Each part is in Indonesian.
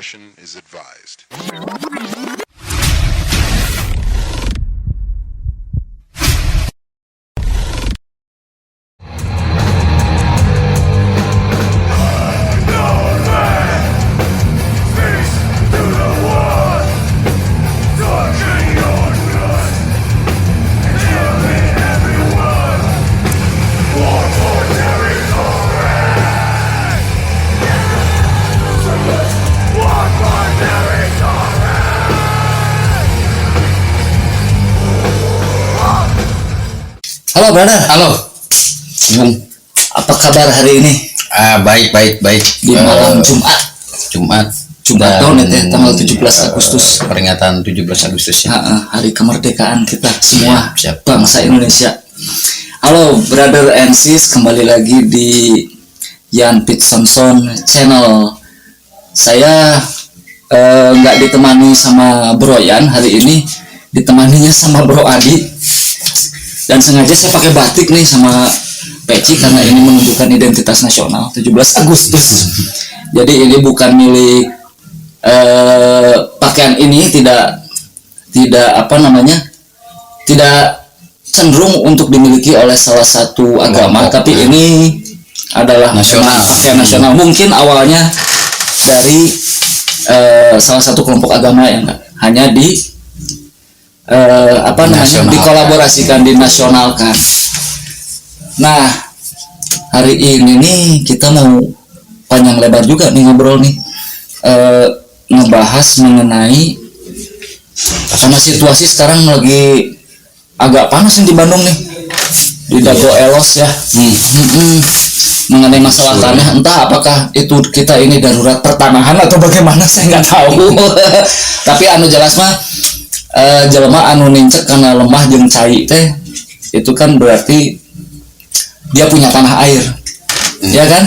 discretion is advised. Halo brother, Halo, Bung. apa kabar hari ini Baik. di malam Jumat tahun itu tanggal 17 Agustus, peringatan 17 Agustus ya. hari kemerdekaan kita semua, Siap. bangsa Indonesia. Halo brother and sis, kembali lagi di Yan Pitson channel. Saya nggak ditemani sama Bro Yan hari ini, ditemaninya sama Bro Adi. Dan sengaja saya pakai batik nih sama peci karena ini menunjukkan identitas nasional 17 Agustus. Jadi ini bukan milik pakaian ini tidak cenderung untuk dimiliki oleh salah satu agama, tapi ini adalah nasional, pakaian nasional. Mungkin awalnya dari salah satu kelompok agama yang hanya dikolaborasikan, dinasionalkan. Nah, hari ini nih kita mau panjang lebar juga nih ngobrol nih, ngebahas mengenai karena situasi sekarang lagi agak panas nih di Bandung nih, di Dago Elos ya. Mengenai masalah tanah, entah apakah itu kita ini darurat pertanahan atau bagaimana, saya nggak tahu. Tapi anu jelas mah jelema anu nincek karena lemah jeung cai teh itu kan berarti dia punya tanah air, ya kan?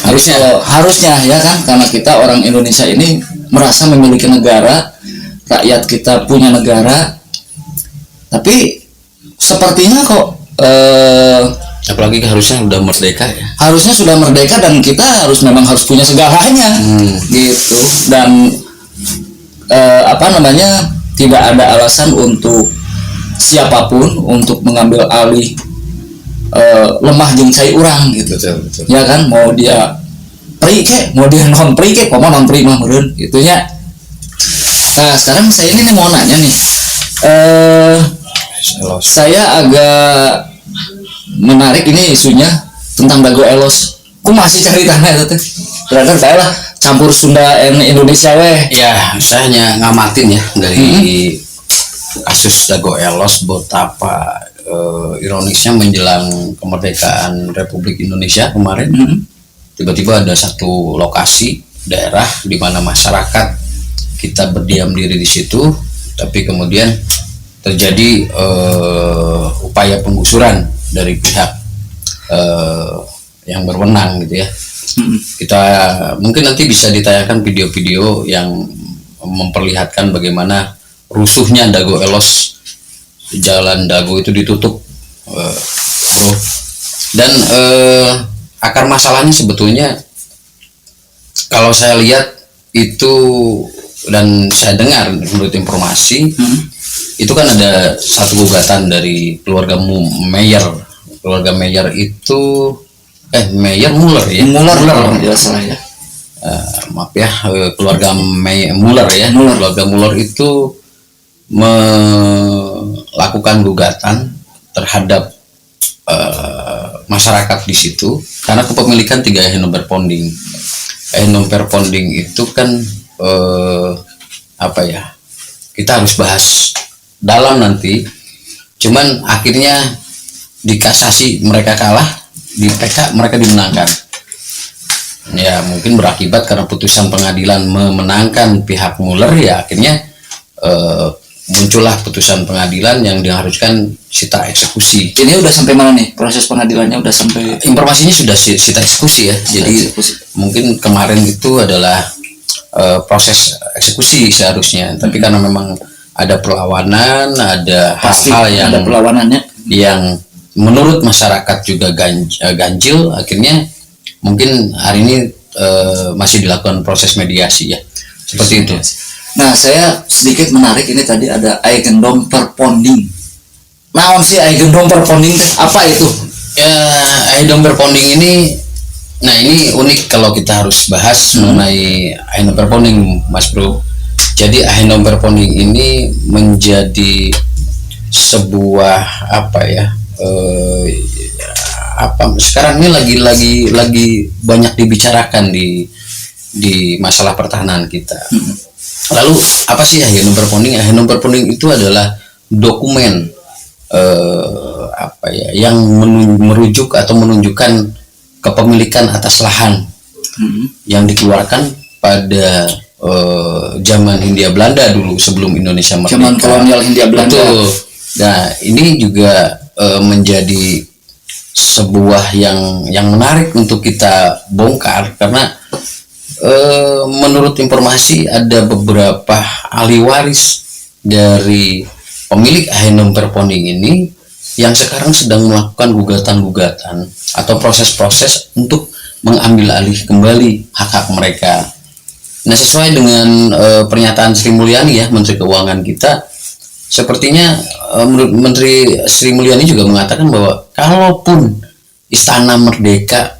Harusnya ya kan, karena kita orang Indonesia ini merasa memiliki negara, rakyat kita punya negara, tapi sepertinya kok Apalagi harusnya udah merdeka ya. Harusnya sudah merdeka dan kita memang harus punya segalanya, gitu. Dan tidak ada alasan untuk siapapun untuk mengambil alih lemah jeung cai urang gitu. Betul. Ya kan, mau dia pri ke, mau dia non pri ke, komo non pri mah meureun gitu nya. Nah, sekarang saya ini mau nanya nih. Saya agak menarik ini isunya tentang Dago Elos. Ku masih cari tanah itu teh. Berarti saya lah campur Sunda dan Indonesia weh. Ya, saya hanya ngamatin ya dari kasus Dago Elos, betapa ironisnya menjelang kemerdekaan Republik Indonesia kemarin, tiba-tiba ada satu lokasi daerah di mana masyarakat kita berdiam diri di situ, tapi kemudian terjadi upaya penggusuran dari pihak yang berwenang gitu ya. Kita mungkin nanti bisa ditayangkan video-video yang memperlihatkan bagaimana rusuhnya Dago Elos. Jalan Dago itu ditutup, bro. Dan akar masalahnya sebetulnya kalau saya lihat itu, dan saya dengar menurut informasi, itu kan ada satu gugatan dari keluarga Meyer. Keluarga Meyer itu Meyer Muller ya. Muller ya salah ya. Maaf ya, keluarga Muller ya. Keluarga Muller itu melakukan gugatan terhadap masyarakat di situ karena kepemilikan 3 Ehnumper Ponding. Ehnumper Ponding itu kan kita harus bahas dalam nanti. Cuman akhirnya di kasasi mereka kalah, di PK mereka dimenangkan. Ya mungkin berakibat karena putusan pengadilan memenangkan pihak Muller, ya akhirnya muncullah putusan pengadilan yang diharuskan sita eksekusi. Ini udah sampai mana nih proses pengadilannya? Udah sampai, informasinya sudah sita eksekusi ya. Jadi mungkin kemarin itu adalah proses eksekusi seharusnya, tapi karena memang ada perlawanan, ada hal-hal yang ada perlawanannya yang menurut masyarakat juga ganjil, akhirnya mungkin hari ini masih dilakukan proses mediasi ya. Seperti itu. Nah, saya sedikit menarik ini tadi ada Eigendom Verponding. Naon sih Eigendom Verponding teh? Apa itu? Ya, Eigendom Verponding ini, nah ini unik kalau kita harus bahas mengenai Eigendom Verponding, Mas Bro. Jadi Eigendom Verponding ini menjadi sebuah apa ya? Sekarang ini lagi banyak dibicarakan di masalah pertahanan kita. Lalu apa sih Eigendom Verponding? Eigendom Verponding itu adalah dokumen yang merujuk atau menunjukkan kepemilikan atas lahan yang dikeluarkan pada zaman Hindia Belanda dulu sebelum Indonesia merdeka. Zaman kolonial Hindia Belanda. Betul. Nah, ini juga menjadi sebuah yang menarik untuk kita bongkar karena menurut informasi ada beberapa ahli waris dari pemilik Eigendom Verponding ini yang sekarang sedang melakukan gugatan-gugatan atau proses-proses untuk mengambil alih kembali hak-hak mereka. Nah, sesuai dengan pernyataan Sri Mulyani ya, Menteri Keuangan kita, sepertinya menurut Menteri Sri Mulyani juga mengatakan bahwa kalaupun Istana Merdeka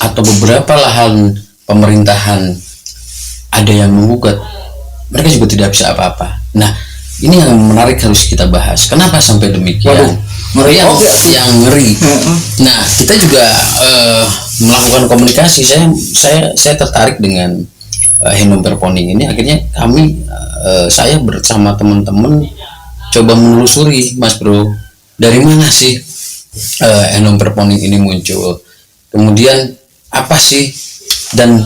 atau beberapa lahan pemerintahan ada yang menggugat, mereka juga tidak bisa apa-apa. Nah, ini yang menarik harus kita bahas. Kenapa sampai demikian? Waduh, ngeri yang ngeri. Nah, kita juga melakukan komunikasi. Saya tertarik dengan Eigendom Verponding ini. Akhirnya saya bersama teman-teman coba menelusuri, Mas Bro, dari mana sih Eigendom Verponding ini muncul? Kemudian apa sih dan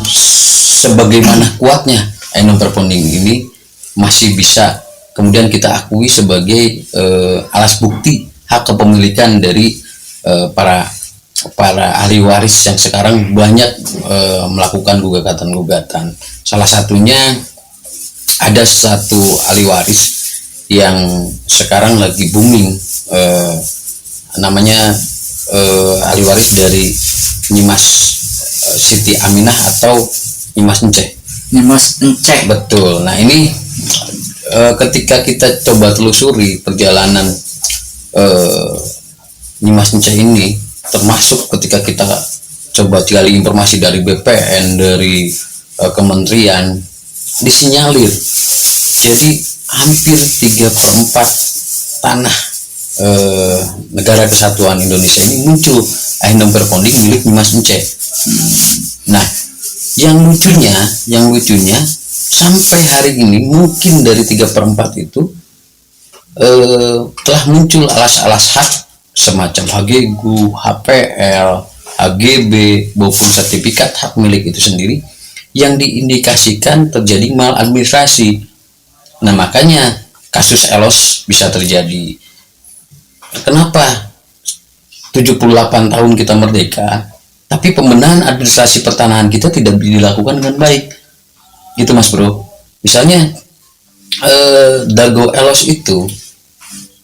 sebagaimana kuatnya Eigendom Verponding ini masih bisa kemudian kita akui sebagai alas bukti hak kepemilikan dari para ahli waris yang sekarang banyak melakukan gugatan-gugatan. Salah satunya ada satu ahli waris yang sekarang lagi booming, namanya ahli waris dari Nyimas Siti Aminah atau Nyimas Enceh. Nyimas Enceh. Betul. Nah, ini ketika kita coba telusuri perjalanan Nyimas Enceh ini, termasuk ketika kita coba gali informasi dari BPN, dari kementerian, disinyalir jadi hampir 3/4 tanah negara kesatuan Indonesia ini muncul Eigendom Verponding milik Nyimas Enceh. Nah, yang lucunya sampai hari ini mungkin dari 3/4 itu telah muncul alas-alas hak semacam HGGU, HPL, HGB maupun sertifikat hak milik itu sendiri yang diindikasikan terjadi maladministrasi. Nah, makanya kasus Elos bisa terjadi. Kenapa 78 tahun kita merdeka tapi pembenahan administrasi pertanahan kita tidak dilakukan dengan baik? Gitu, Mas Bro. Misalnya Dago Elos itu,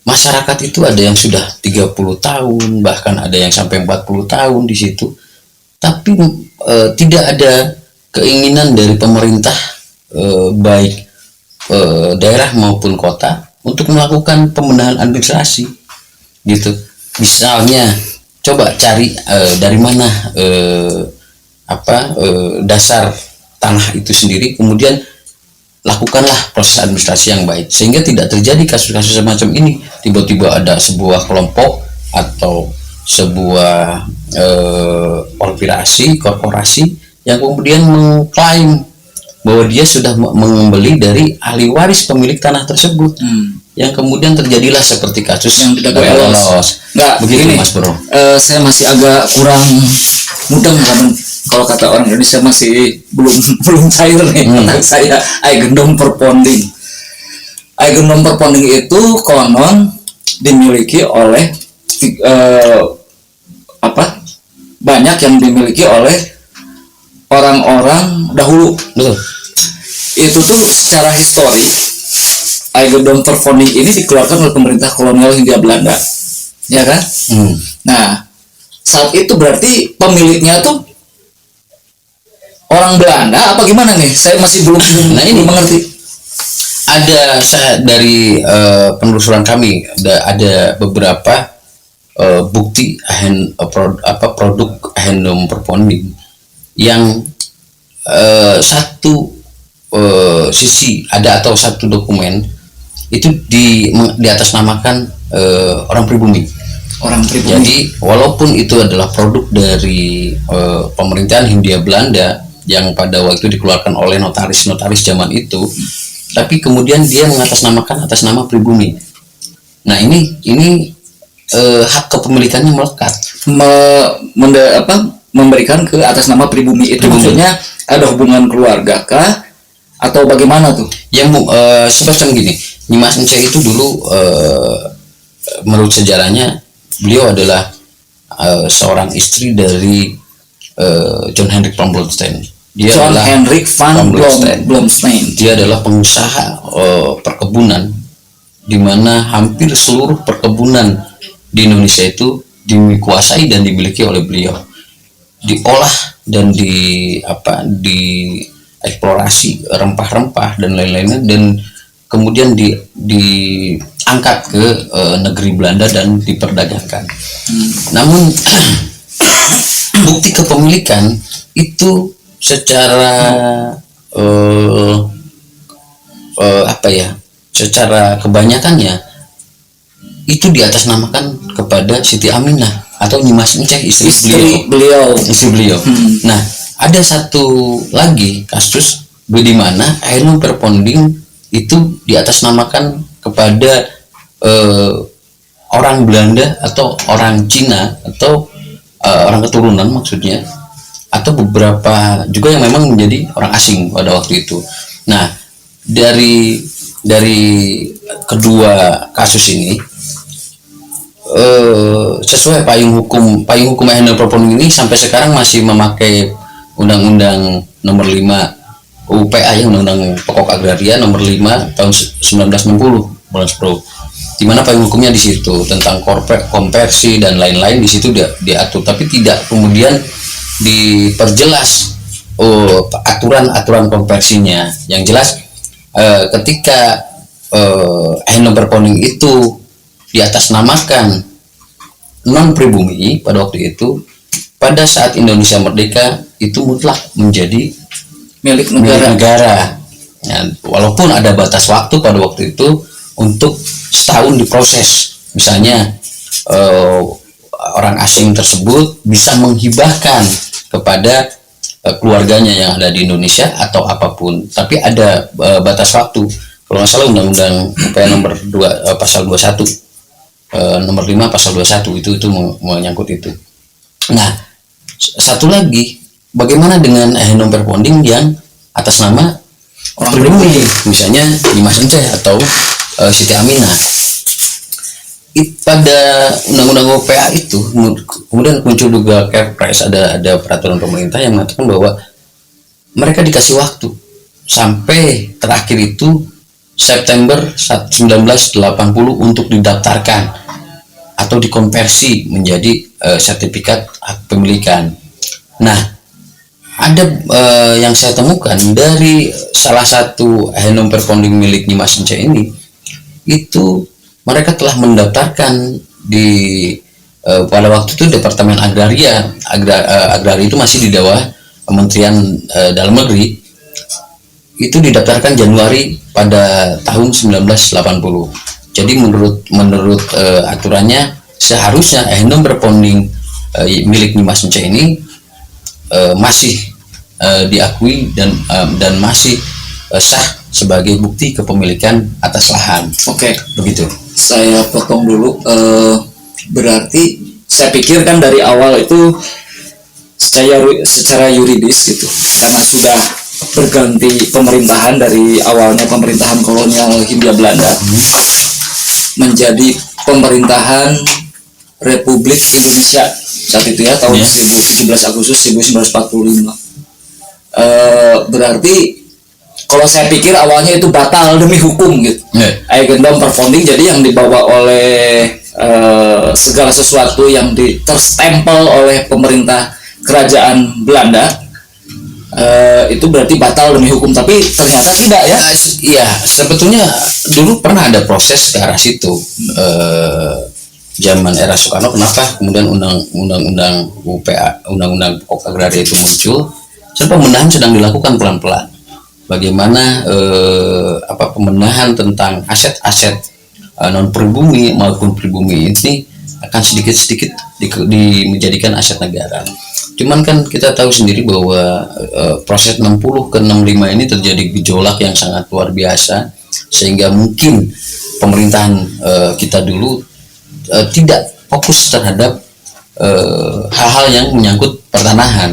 masyarakat itu ada yang sudah 30 tahun, bahkan ada yang sampai 40 tahun di situ. Tapi tidak ada keinginan dari pemerintah baik daerah maupun kota untuk melakukan pembenahan administrasi. Gitu. Misalnya coba cari dari mana dasar tanah itu sendiri, kemudian lakukanlah proses administrasi yang baik sehingga tidak terjadi kasus-kasus semacam ini. Tiba-tiba ada sebuah kelompok atau sebuah korporasi yang kemudian mengklaim bahwa dia sudah membeli dari ahli waris pemilik tanah tersebut, yang kemudian terjadilah seperti kasus yang tidak Elos. Nggak begitu, begini, Mas Bro. Saya masih agak kurang mudeng kan, kalau kata orang Indonesia masih belum cair nih tentang saya. Eigendom Verponding. Eigendom Verponding itu konon dimiliki oleh banyak yang dimiliki oleh orang-orang dahulu. Betul. Itu tuh secara histori Eigendom Verponding ini dikeluarkan oleh pemerintah kolonial Hindia Belanda, ya kan? Nah, saat itu berarti pemiliknya tuh orang Belanda apa gimana nih? Saya masih belum Nah, ini. belum mengerti. Ada dari penelusuran kami ada beberapa bukti produk handloom perponding yang satu sisi ada atau satu dokumen itu di atas namakan orang pribumi. Orang pribumi. Jadi walaupun itu adalah produk dari pemerintahan Hindia Belanda yang pada waktu itu dikeluarkan oleh notaris-notaris zaman itu, tapi kemudian dia mengatasnamakan atas nama pribumi. Nah, ini hak kepemilikannya melekat. Memberikan ke atas nama pribumi itu maksudnya ada hubungan keluarga kah atau bagaimana tuh? Yang semacam gini, Nyimas Ence itu dulu menurut sejarahnya beliau adalah seorang istri dari John Hendrik van Blomstein. Dia John adalah Hendrik van Blomstein. Dia adalah pengusaha perkebunan, di mana hampir seluruh perkebunan di Indonesia itu dikuasai dan dimiliki oleh beliau. Diolah dan dieksplorasi rempah-rempah dan lain-lainnya, dan kemudian diangkat ke negeri Belanda dan diperdagangkan. Namun bukti kepemilikan itu secara secara kebanyakannya itu diatasnamakan kepada Siti Aminah atau Nyimas Ence, istri beliau. Nah, ada satu lagi kasus di mana handloom perponding itu diatasnamakan kepada orang Belanda atau orang Cina atau orang keturunan maksudnya, atau beberapa juga yang memang menjadi orang asing pada waktu itu. Nah, dari kedua kasus ini sesuai payung hukum handloom perponding ini sampai sekarang masih memakai Undang-Undang Nomor 5 UPA, yang Undang-Undang Pokok Agraria Nomor 5 tahun 1960 bulan 10, di mana payung hukumnya di situ tentang konversi dan lain-lain di situ diatur, tapi tidak kemudian diperjelas aturan konversinya. Yang jelas ketika handloom perponding itu diatasnamakan non pribumi pada waktu itu, pada saat Indonesia merdeka itu mutlak menjadi milik negara. Ya, walaupun ada batas waktu pada waktu itu untuk setahun diproses, misalnya orang asing tersebut bisa menghibahkan kepada keluarganya yang ada di Indonesia atau apapun, tapi ada batas waktu. Kalau nggak salah Undang-Undang UPA nomor 2 pasal 21 nomor 5 pasal 21 itu menyangkut itu. Nah, satu lagi, bagaimana dengan handloom perponding yang atas nama orang pribumi, misalnya Nyimas Ence atau Siti Aminah? Pada Undang-Undang UPA itu kemudian muncul juga Kepres, ada peraturan pemerintah yang mengatakan bahwa mereka dikasih waktu sampai terakhir itu September 1980 untuk didaftarkan atau dikonversi menjadi sertifikat hak pemilikan. Nah, ada yang saya temukan dari salah satu handloom perponding milik Nyimas Ence ini, itu mereka telah mendaftarkan di pada waktu itu Departemen Agraria itu masih di bawah Kementerian Dalam Negeri, itu didaftarkan Januari pada tahun 1980. Jadi menurut aturannya seharusnya handloom perponding milik Nyimas Ence ini masih diakui dan masih sah sebagai bukti kepemilikan atas lahan. Oke, begitu. Saya potong dulu. Berarti saya pikir kan dari awal itu secara yuridis gitu, karena sudah berganti pemerintahan dari awalnya pemerintahan kolonial Hindia Belanda menjadi pemerintahan Republik Indonesia saat itu ya, tahun 17 Agustus 1945. Berarti kalau saya pikir awalnya itu batal demi hukum gitu. Handloom perponding jadi yang dibawa oleh segala sesuatu yang terstempel oleh pemerintah kerajaan Belanda itu berarti batal demi hukum, tapi ternyata tidak ya. Iya, sebetulnya dulu pernah ada proses ke arah situ. Zaman era Soekarno, kenapa kemudian undang-undang UPA, undang-undang pokok agraria itu muncul? Pembenahan sedang dilakukan pelan-pelan. Bagaimana pembenahan tentang aset-aset non pribumi maupun pribumi ini akan sedikit-sedikit menjadikan aset negara. Cuman kan kita tahu sendiri bahwa proses 60 ke 65 ini terjadi gejolak yang sangat luar biasa, sehingga mungkin pemerintahan kita dulu tidak fokus terhadap hal-hal yang menyangkut pertanahan.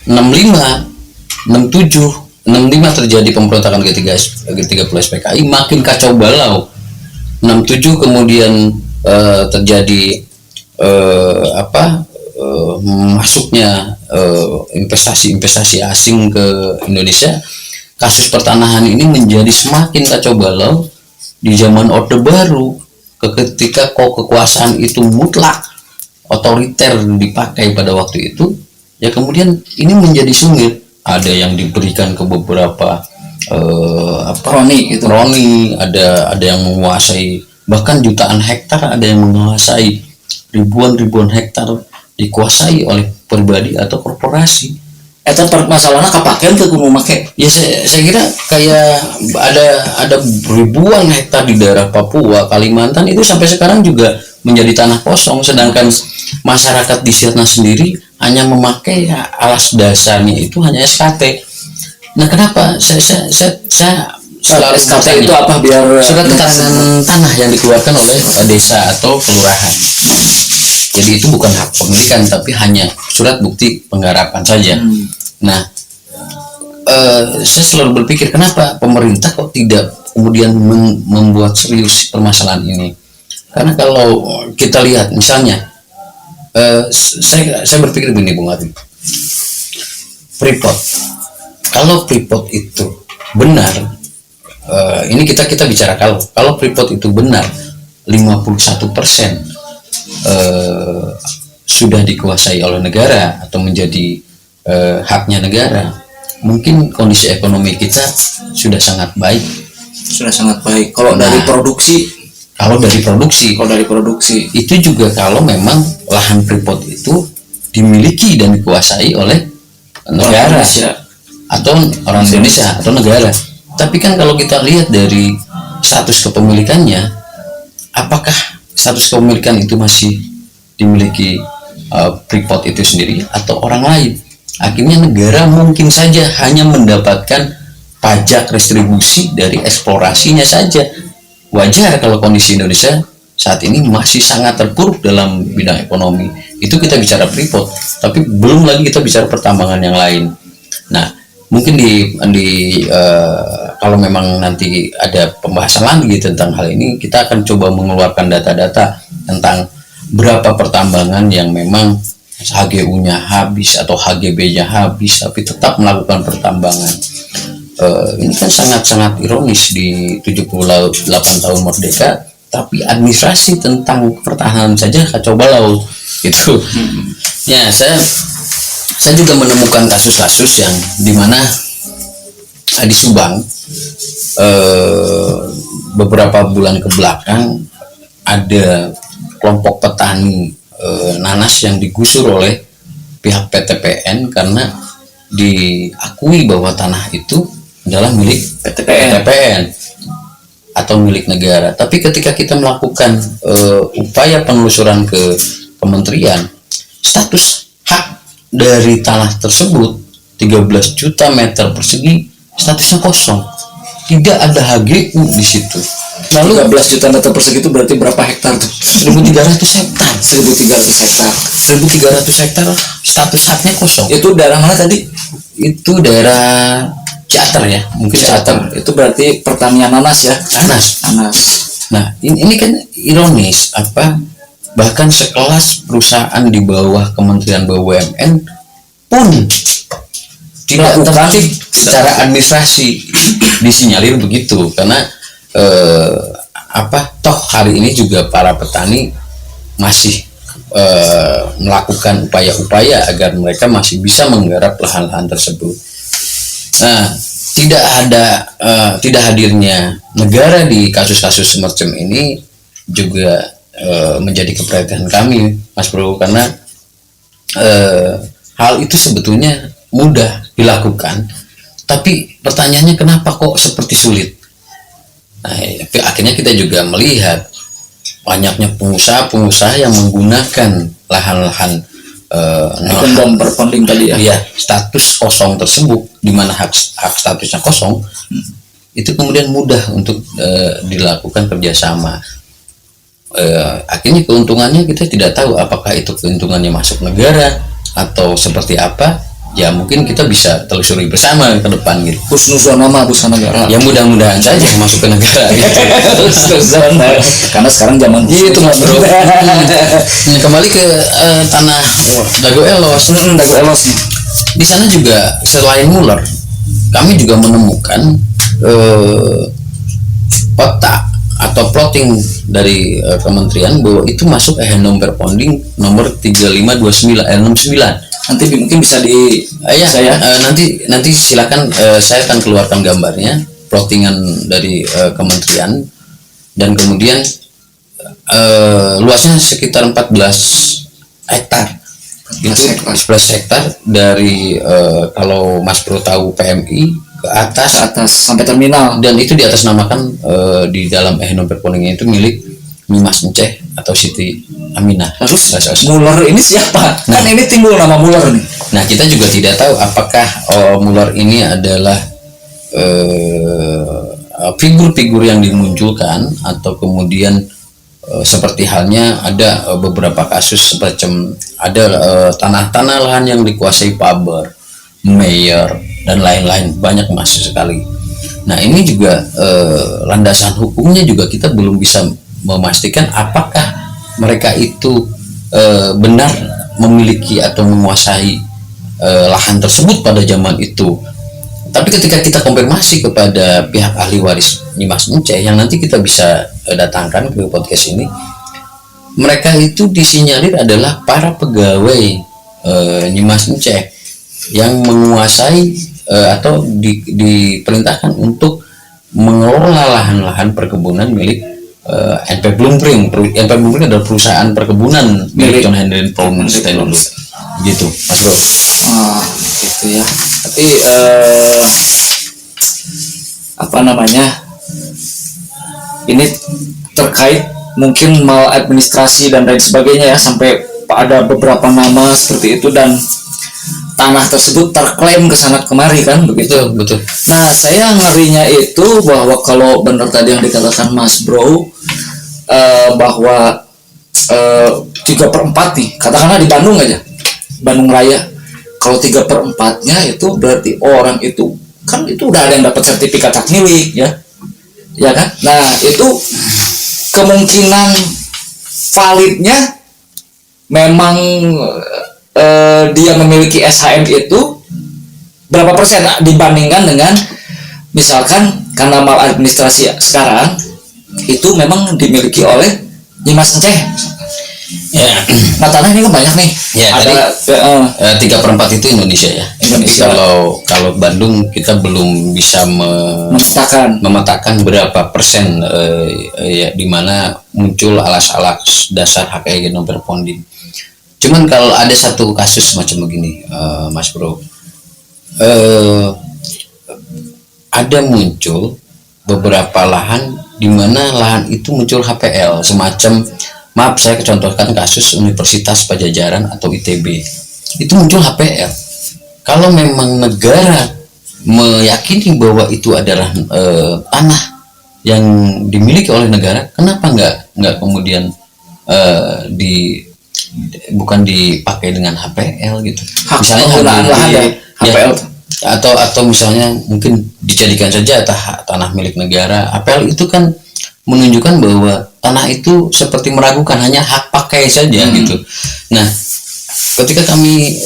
65, 67, 65 terjadi pemberontakan G30 SPKI, makin kacau balau. 67 kemudian terjadi masuknya investasi asing ke Indonesia. Kasus pertanahan ini menjadi semakin kacau balau di zaman Orde Baru, ketika kekuasaan itu mutlak otoriter dipakai pada waktu itu, ya kemudian ini menjadi sumir. Ada yang diberikan ke beberapa roni, ada yang menguasai bahkan jutaan hektar, ada yang menguasai ribuan hektar dikuasai oleh pribadi atau korporasi. Eta permasalahannya kapakeun ke kudu make. Ya saya kira kayak ada ribuan hektar di daerah Papua, Kalimantan itu sampai sekarang juga menjadi tanah kosong, sedangkan masyarakat di sana sendiri hanya memakai alas dasarnya itu hanya SKT. Nah, kenapa saya selalu SKT itu apa? Biar surat keterangan tanah yang dikeluarkan oleh desa atau kelurahan. Jadi itu bukan hak pemilikan, tapi hanya surat bukti penggarapan saja. Nah, saya selalu berpikir kenapa pemerintah kok tidak kemudian membuat serius permasalahan ini. Karena kalau kita lihat misalnya, saya berpikir begini, Bung Ari. Freeport, kalau Freeport itu benar, ini kita bicara kalau Freeport itu benar, 51% sudah dikuasai oleh negara atau menjadi haknya negara, mungkin kondisi ekonomi kita sudah sangat baik. Kalau dari produksi itu juga kalau memang lahan Freeport itu dimiliki dan dikuasai oleh negara atau orang Indonesia atau negara. Tapi kan kalau kita lihat dari status kepemilikannya, apakah status kepemilikan itu masih dimiliki Freeport itu sendiri atau orang lain? Akhirnya negara mungkin saja hanya mendapatkan pajak retribusi dari eksplorasinya saja. Wajar kalau kondisi Indonesia saat ini masih sangat terpuruk dalam bidang ekonomi. Itu kita bicara Freeport, tapi belum lagi kita bicara pertambangan yang lain. Nah, mungkin kalau memang nanti ada pembahasan lagi tentang hal ini, kita akan coba mengeluarkan data-data tentang berapa pertambangan yang memang HGU-nya habis atau HGB-nya habis tapi tetap melakukan pertambangan. Ini kan sangat-sangat ironis di 78 tahun merdeka, tapi administrasi tentang pertahanan saja kacau balau gitu. Ya, saya juga menemukan kasus-kasus yang dimana di Subang beberapa bulan ke belakang ada kelompok petani nanas yang digusur oleh pihak PTPN karena diakui bahwa tanah itu adalah milik PTPN atau milik negara. Tapi ketika kita melakukan upaya penelusuran ke kementerian, status hak dari tanah tersebut 13 juta meter persegi statusnya kosong, tidak ada HGU di situ. Lalu 13 juta meter persegi itu berarti berapa hektar tuh? 1.300 hektar. 1.300 hektar Status haknya kosong. Itu daerah mana tadi? Itu daerah Ciater ya, mungkin Ciater. Itu berarti pertanian nanas ya? Nanas. Nah, ini kan ironis, bahkan sekelas perusahaan di bawah Kementerian BUMN pun tidak tertib secara administrasi, disinyalir begitu. Karena toh hari ini juga para petani masih melakukan upaya-upaya agar mereka masih bisa menggarap lahan-lahan tersebut. Nah, tidak hadirnya negara di kasus-kasus semacam ini juga menjadi keperhatian kami, Mas Bro, karena hal itu sebetulnya mudah dilakukan, tapi pertanyaannya kenapa kok seperti sulit? Nah, akhirnya kita juga melihat banyaknya pengusaha-pengusaha yang menggunakan lahan-lahan non-performing tadi ya. Ya, status kosong tersebut, di mana hak statusnya kosong, itu kemudian mudah untuk dilakukan kerjasama. Akhirnya keuntungannya kita tidak tahu apakah itu keuntungannya masuk negara atau seperti apa. Ya mungkin kita bisa telusuri bersama ke depan gitu. Husnuzon nama busana negara. Ya mudah-mudahan saja masuk ke negara gitu. Husnuzon. Karena sekarang zaman itu Mas Bro. Nah, kembali ke tanah Dago Elos. Dago Elos nih. Di sana juga selain Muller, kami juga menemukan peta atau plotting dari kementerian bahwa itu masuk Ehenom Perponding nomor 3529 69. Nanti mungkin bisa nanti silakan, saya akan keluarkan gambarnya, plottingan dari kementerian, dan kemudian luasnya sekitar 14 hektar. Itu 11 hektar dari kalau Mas Bro tahu PMI ke atas sampai terminal, dan itu diatasnamakan di dalam Ehenom Perponding itu milik Nyimas Enceh atau Siti Aminah. Terus Muller ini siapa? Kan ini timbul nama Muller nih. Nah, kita juga tidak tahu apakah Muller ini adalah figur-figur yang dimunculkan atau kemudian seperti halnya ada beberapa kasus semacam ada tanah-tanah lahan yang dikuasai Paber, Mayer, dan lain-lain, banyak masuk sekali. Nah, ini juga landasan hukumnya juga kita belum bisa memastikan apakah mereka itu benar memiliki atau menguasai lahan tersebut pada zaman itu. Tapi ketika kita konfirmasi kepada pihak ahli waris Nyimas Enceh yang nanti kita bisa datangkan ke podcast ini, mereka itu disinyalir adalah para pegawai Nyimas Enceh yang menguasai atau diperintahkan untuk mengelola lahan-lahan perkebunan milik NP Blumpring. NP Blumpring adalah perusahaan perkebunan milik John Henry Poundstone dulu. Gitu, Mas Bro. Gitu ya. Tapi apa namanya? Ini terkait mungkin maladministrasi dan lain sebagainya ya, sampai ada beberapa nama seperti itu dan tanah tersebut terklaim ke sana kemari kan begitu. Betul. Nah, saya ngerinya itu bahwa kalau benar tadi yang dikatakan Mas Bro, bahwa 3/4 nih, katakanlah di Bandung aja, Bandung Raya, kalau 3/4-nya itu berarti orang itu kan itu udah ada yang dapat sertifikat hak milik ya kan. Nah, itu kemungkinan validnya memang dia memiliki SHM itu berapa persen dibandingkan dengan misalkan karena maladministrasi sekarang itu memang dimiliki oleh Nyimas Enceh. Ya. Nah, tanah ini kan banyak nih. Ya, ada 3/4 itu Indonesia ya. Indonesia. Tapi kalau Bandung kita belum bisa memetakan berapa persen ya, di mana muncul alas-alas dasar hak Ehenom Perponding. Cuman kalau ada satu kasus macam begini, Mas Bro, ada muncul beberapa lahan di mana lahan itu muncul HPL, semacam, maaf saya contohkan kasus Universitas Pajajaran atau ITB, itu muncul HPL. Kalau memang negara meyakini bahwa itu adalah tanah yang dimiliki oleh negara, kenapa nggak kemudian bukan dipakai dengan HPL gitu? Misalnya HPL atau misalnya mungkin dijadikan saja tanah milik negara. HPL itu kan menunjukkan bahwa tanah itu seperti meragukan, hanya hak pakai saja gitu. Nah, ketika kami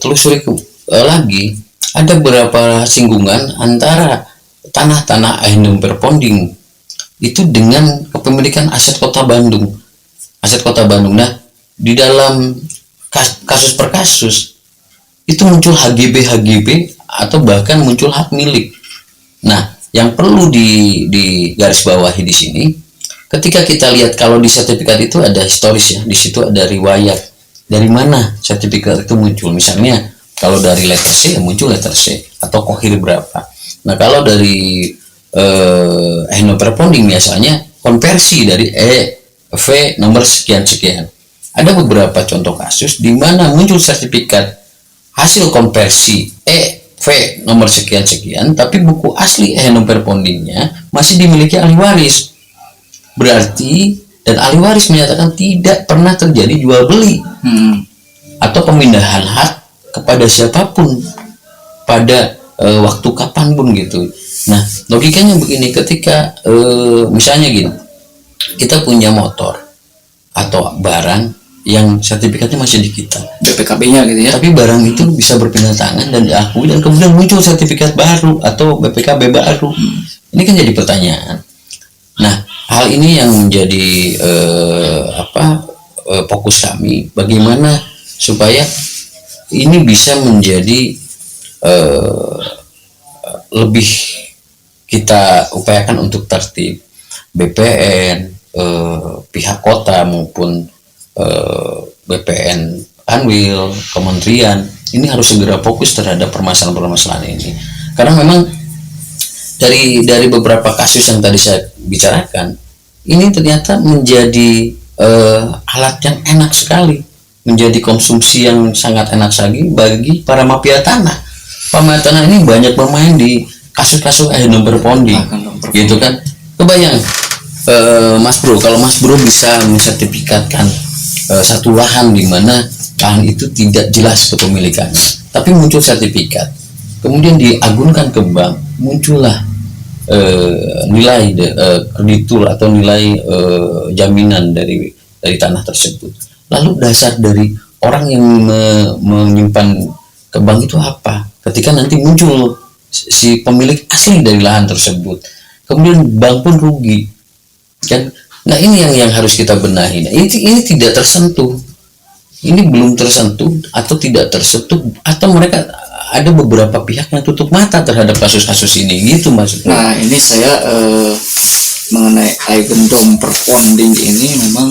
telusuri lagi, ada beberapa singgungan antara tanah-tanah Ehenom Perponding itu dengan kepemilikan aset Kota Bandung. Nah, di dalam kasus per kasus itu muncul HGB atau bahkan muncul hak milik. Nah, yang perlu di garis bawahi di sini, ketika kita lihat kalau di sertifikat itu ada historis ya, di situ ada riwayat dari mana sertifikat itu muncul. Misalnya kalau dari letter C ya muncul letter C atau kohir berapa. Nah, kalau dari Henover-Ponding biasanya konversi dari V nomor sekian-sekian. Ada beberapa contoh kasus di mana muncul sertifikat hasil konversi V nomor sekian-sekian, tapi buku asli Henover-Pondingnya masih dimiliki ahli waris. Berarti dan ahli waris menyatakan tidak pernah terjadi jual beli atau pemindahan hak kepada siapapun pada waktu kapanpun gitu. Nah, logikanya begini, ketika misalnya gini, kita punya motor atau barang yang sertifikatnya masih di kita, BPKB-nya gitu ya. tapi barang itu bisa berpindah tangan dan diakui dan kemudian muncul sertifikat baru atau BPKB baru. Ini kan jadi pertanyaan. Nah, hal ini yang menjadi fokus kami, bagaimana supaya ini bisa menjadi lebih kita upayakan untuk tertib. BPN, pihak kota maupun BPN Kanwil, kementerian ini harus segera fokus terhadap permasalahan-permasalahan ini, karena memang dari beberapa kasus yang tadi saya bicarakan ini ternyata menjadi alat yang enak sekali, menjadi konsumsi yang sangat enak sekali bagi para mafia tanah. Mafia tanah ini banyak bermain di kasus-kasus Henover-Ponding gitu kan. Kebayang Mas Bro, kalau Mas Bro bisa mensertifikatkan satu lahan di mana lahan itu tidak jelas kepemilikannya, tapi muncul sertifikat, kemudian diagunkan ke bank, muncullah nilai kreditur atau nilai jaminan dari tanah tersebut. Lalu dasar dari orang yang menyimpan ke bank itu apa? Ketika nanti muncul si pemilik asli dari lahan tersebut, kemudian bank pun rugi, kan? Nah, ini yang harus kita benahi. Nah, ini tidak tersentuh, ini belum tersentuh atau tidak tersentuh, atau mereka ada beberapa pihak yang tutup mata terhadap kasus-kasus ini, gitu maksudnya. Nah, ini saya mengenai Eigendomperponding ini memang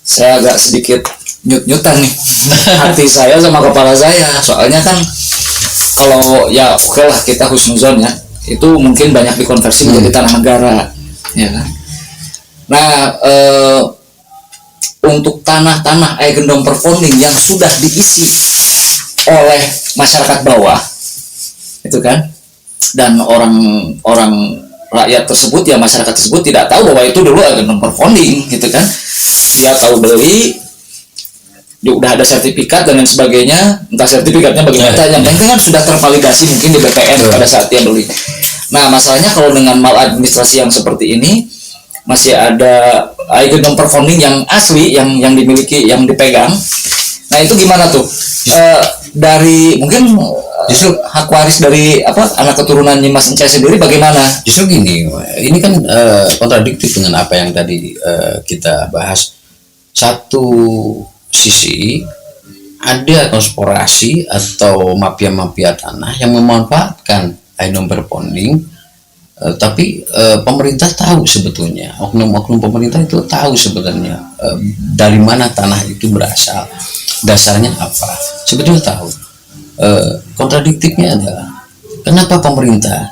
saya agak sedikit nyut-nyutan nih hati saya sama kepala saya, soalnya kan kalau ya oke lah kita husnuzon ya, itu mungkin banyak dikonversi menjadi tanah negara, ya kan. Nah, untuk tanah-tanah Eigendomperponding yang sudah diisi oleh masyarakat bawah, itu kan, dan orang rakyat tersebut ya, masyarakat tersebut tidak tahu bahwa itu dulu Eigendomperponding, gitu kan. Dia tahu beli, dia udah ada sertifikat dan lain sebagainya, entah sertifikatnya bagaimana, yang penting kan sudah tervalidasi mungkin di BPN pada saat dia beli. Nah, masalahnya kalau dengan maladministrasi yang seperti ini, masih ada Eigendomperponding yang asli, yang dimiliki, yang dipegang. Nah, itu gimana tuh? Dari mungkin justru hak waris dari anak keturunan Mas Encai sendiri bagaimana? Justru gini, ini kan kontradiktif dengan apa yang tadi kita bahas. Satu sisi ada konspirasi atau mafia-mafia tanah yang memanfaatkan Eigendomperponding, tapi pemerintah tahu sebetulnya, oknum-oknum pemerintah itu tahu sebenarnya dari mana tanah itu berasal, dasarnya apa, sebetulnya tahu. Kontradiktifnya adalah kenapa pemerintah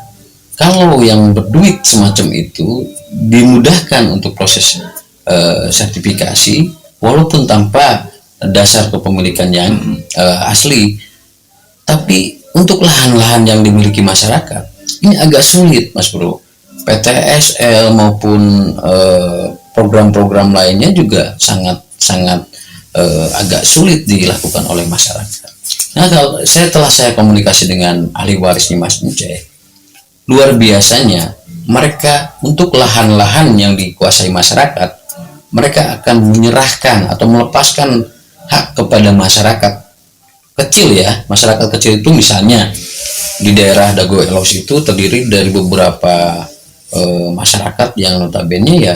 kalau yang berduit semacam itu dimudahkan untuk proses sertifikasi walaupun tanpa dasar kepemilikan yang asli, tapi untuk lahan-lahan yang dimiliki masyarakat ini agak sulit, Mas Bro. PTSL maupun program-program lainnya juga sangat agak sulit dilakukan oleh masyarakat. Nah, kalau saya komunikasi dengan ahli warisnya Mas Encai, luar biasanya mereka untuk lahan-lahan yang dikuasai masyarakat, mereka akan menyerahkan atau melepaskan hak kepada masyarakat kecil ya. Masyarakat kecil itu misalnya di daerah Dago Elos itu terdiri dari beberapa masyarakat yang notabene ya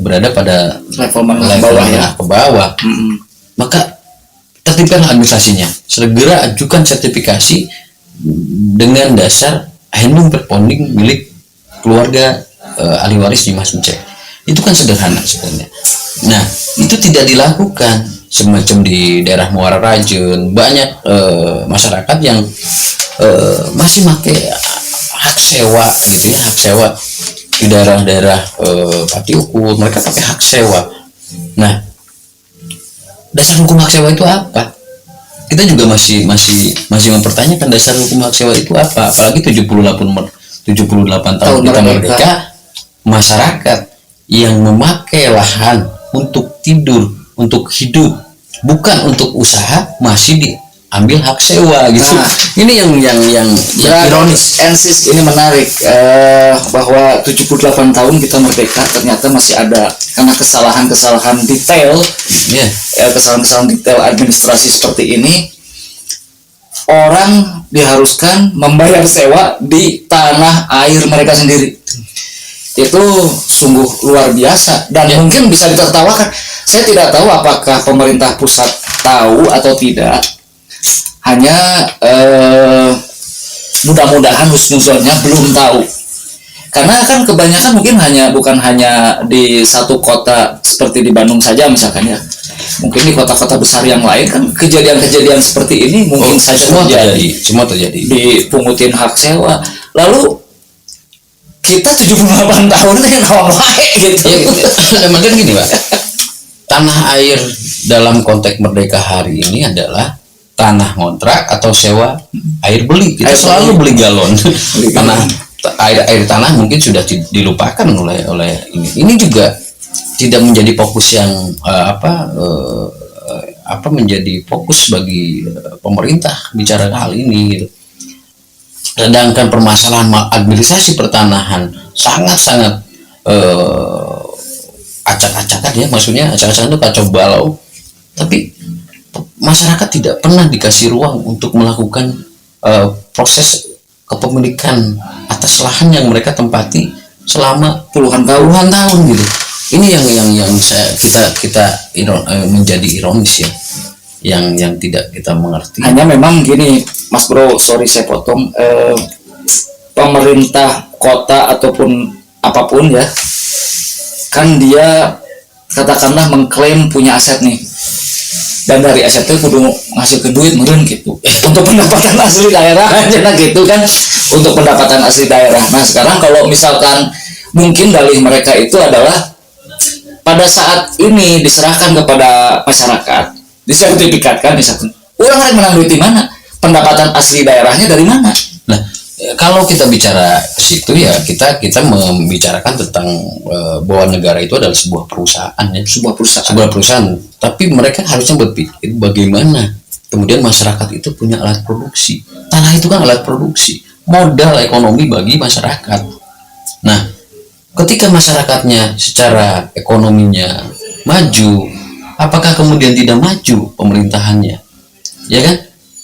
berada pada level menengah bawah ya, ke bawah. Maka tertibkan administrasinya, segera ajukan sertifikasi dengan dasar Aindum Perponding milik keluarga ahli waris Dimas Ucek. Itu kan sederhana sebenarnya. Nah, itu tidak dilakukan. Semacam di daerah Muara Rajen banyak masyarakat yang masih pakai hak sewa gitu ya, hak sewa di daerah-daerah Pati Ukur, mereka pakai hak sewa. Nah, dasar hukum hak sewa itu apa? Kita juga masih mempertanyakan dasar hukum hak sewa itu apa, apalagi 78 tahun kita merdeka, masyarakat yang memakai lahan untuk tidur, untuk hidup, bukan untuk usaha, masih diambil hak sewa gitu. Nah, ini yang ironis. Ensis ini menarik, bahwa 78 tahun kita merdeka ternyata masih ada karena kesalahan-kesalahan detail, kesalahan-kesalahan detail administrasi seperti ini, orang diharuskan membayar sewa di tanah air mereka sendiri. Itu sungguh luar biasa dan mungkin bisa ditertawakan. Saya tidak tahu apakah pemerintah pusat tahu atau tidak. Hanya mudah-mudahan husnuzonnya belum tahu. Karena kan kebanyakan mungkin bukan hanya di satu kota seperti di Bandung saja misalkan ya. Mungkin di kota-kota besar yang lain kan kejadian-kejadian seperti ini mungkin saja semua terjadi. Dipungutin hak sewa. Lalu kita 78 tahun kan awal gitu. Makanya gini Pak, tanah air dalam konteks merdeka hari ini adalah tanah kontrak atau sewa air beli. Kita selalu beli galon. air tanah mungkin sudah dilupakan oleh ini. Ini juga tidak menjadi fokus yang menjadi fokus bagi pemerintah bicara hal ini gitu. Sedangkan permasalahan administrasi pertanahan sangat-sangat acak-acakan ya, maksudnya acak-acakan itu kacau balau, tapi masyarakat tidak pernah dikasih ruang untuk melakukan proses kepemilikan atas lahan yang mereka tempati selama puluhan tahun gitu. Ini yang kita menjadi ironis ya, yang tidak kita mengerti. Hanya memang gini Mas Bro, sorry saya potong, pemerintah kota ataupun apapun ya, kan dia katakanlah mengklaim punya aset nih, dan dari asetnya kudu ngasih ke duit meren gitu untuk pendapatan asli daerah nah gitu kan, untuk pendapatan asli daerah. Nah sekarang kalau misalkan mungkin dalih mereka itu adalah pada saat ini diserahkan kepada masyarakat, disertifikatkan misalkan, orang yang menang duit di mana, pendapatan asli daerahnya dari mana? Nah, kalau kita bicara ke situ ya kita membicarakan tentang bahwa negara itu adalah sebuah perusahaan ya, sebuah perusahaan. Tapi mereka harusnya berpikir bagaimana kemudian masyarakat itu punya alat produksi. Tanah itu kan alat produksi, modal ekonomi bagi masyarakat. Nah, ketika masyarakatnya secara ekonominya maju, apakah kemudian tidak maju pemerintahannya? Ya kan?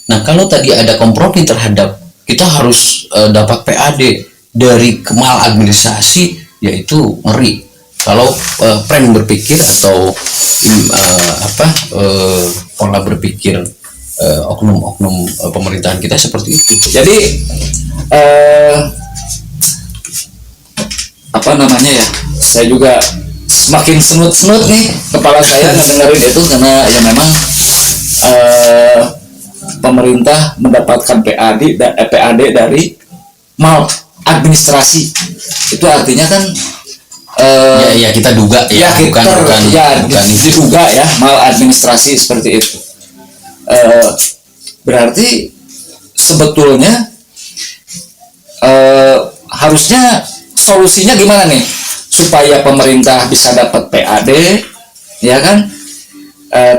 Nah, kalau tadi ada kompromi terhadap kita harus dapat PAD dari kemal administrasi, yaitu ngeri. Kalau plan berpikir atau pola berpikir oknum-oknum pemerintahan kita seperti itu. Jadi saya juga semakin senut-senut nih kepala saya ngedengerin itu, karena ya memang pemerintah mendapatkan PAD dari mal administrasi. Itu artinya kan kita duga ya, bukan diduga ya mal administrasi seperti itu. Berarti sebetulnya harusnya solusinya gimana nih supaya pemerintah bisa dapat PAD ya kan,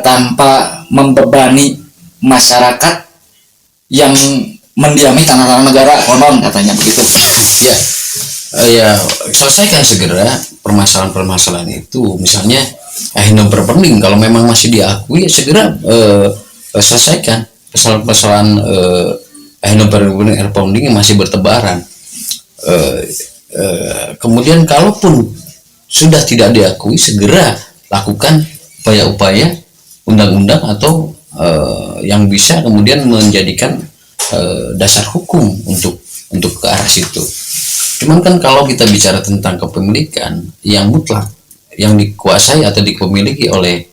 tanpa membebani masyarakat yang mendiami tanah-tanah negara konon katanya begitu. Ya selesaikan segera permasalahan-permasalahan itu. Misalnya Aindum Perponding kalau memang masih diakui ya segera selesaikan permasalahan Aindum Perponding yang masih bertebaran. Kemudian kalaupun sudah tidak diakui, segera lakukan upaya-upaya undang-undang atau yang bisa kemudian menjadikan dasar hukum untuk ke arah situ. Cuman kan kalau kita bicara tentang kepemilikan yang mutlak, yang dikuasai atau dipemiliki oleh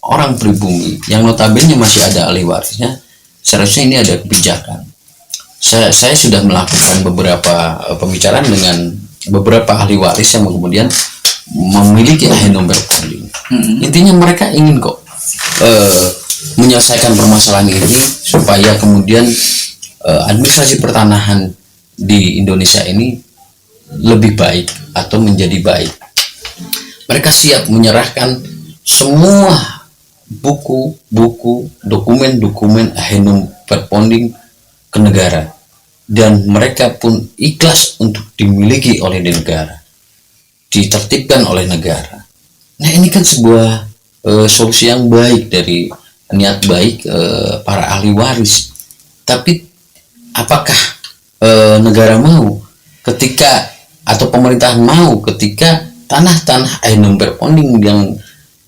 orang pribumi yang notabene masih ada ahli warisnya, seharusnya ini ada kebijakan. Saya sudah melakukan beberapa pembicaraan dengan beberapa ahli waris yang kemudian memiliki ahenom berponding. Intinya mereka ingin kok menyelesaikan permasalahan ini supaya kemudian administrasi pertanahan di Indonesia ini lebih baik atau menjadi baik. Mereka siap menyerahkan semua buku-buku, dokumen-dokumen ahenom berponding ke negara, dan mereka pun ikhlas untuk dimiliki oleh negara, ditertibkan oleh negara. Nah, ini kan sebuah solusi yang baik dari niat baik para ahli waris. Tapi apakah negara mau ketika, atau pemerintahan mau ketika tanah-tanah ahenom berponding yang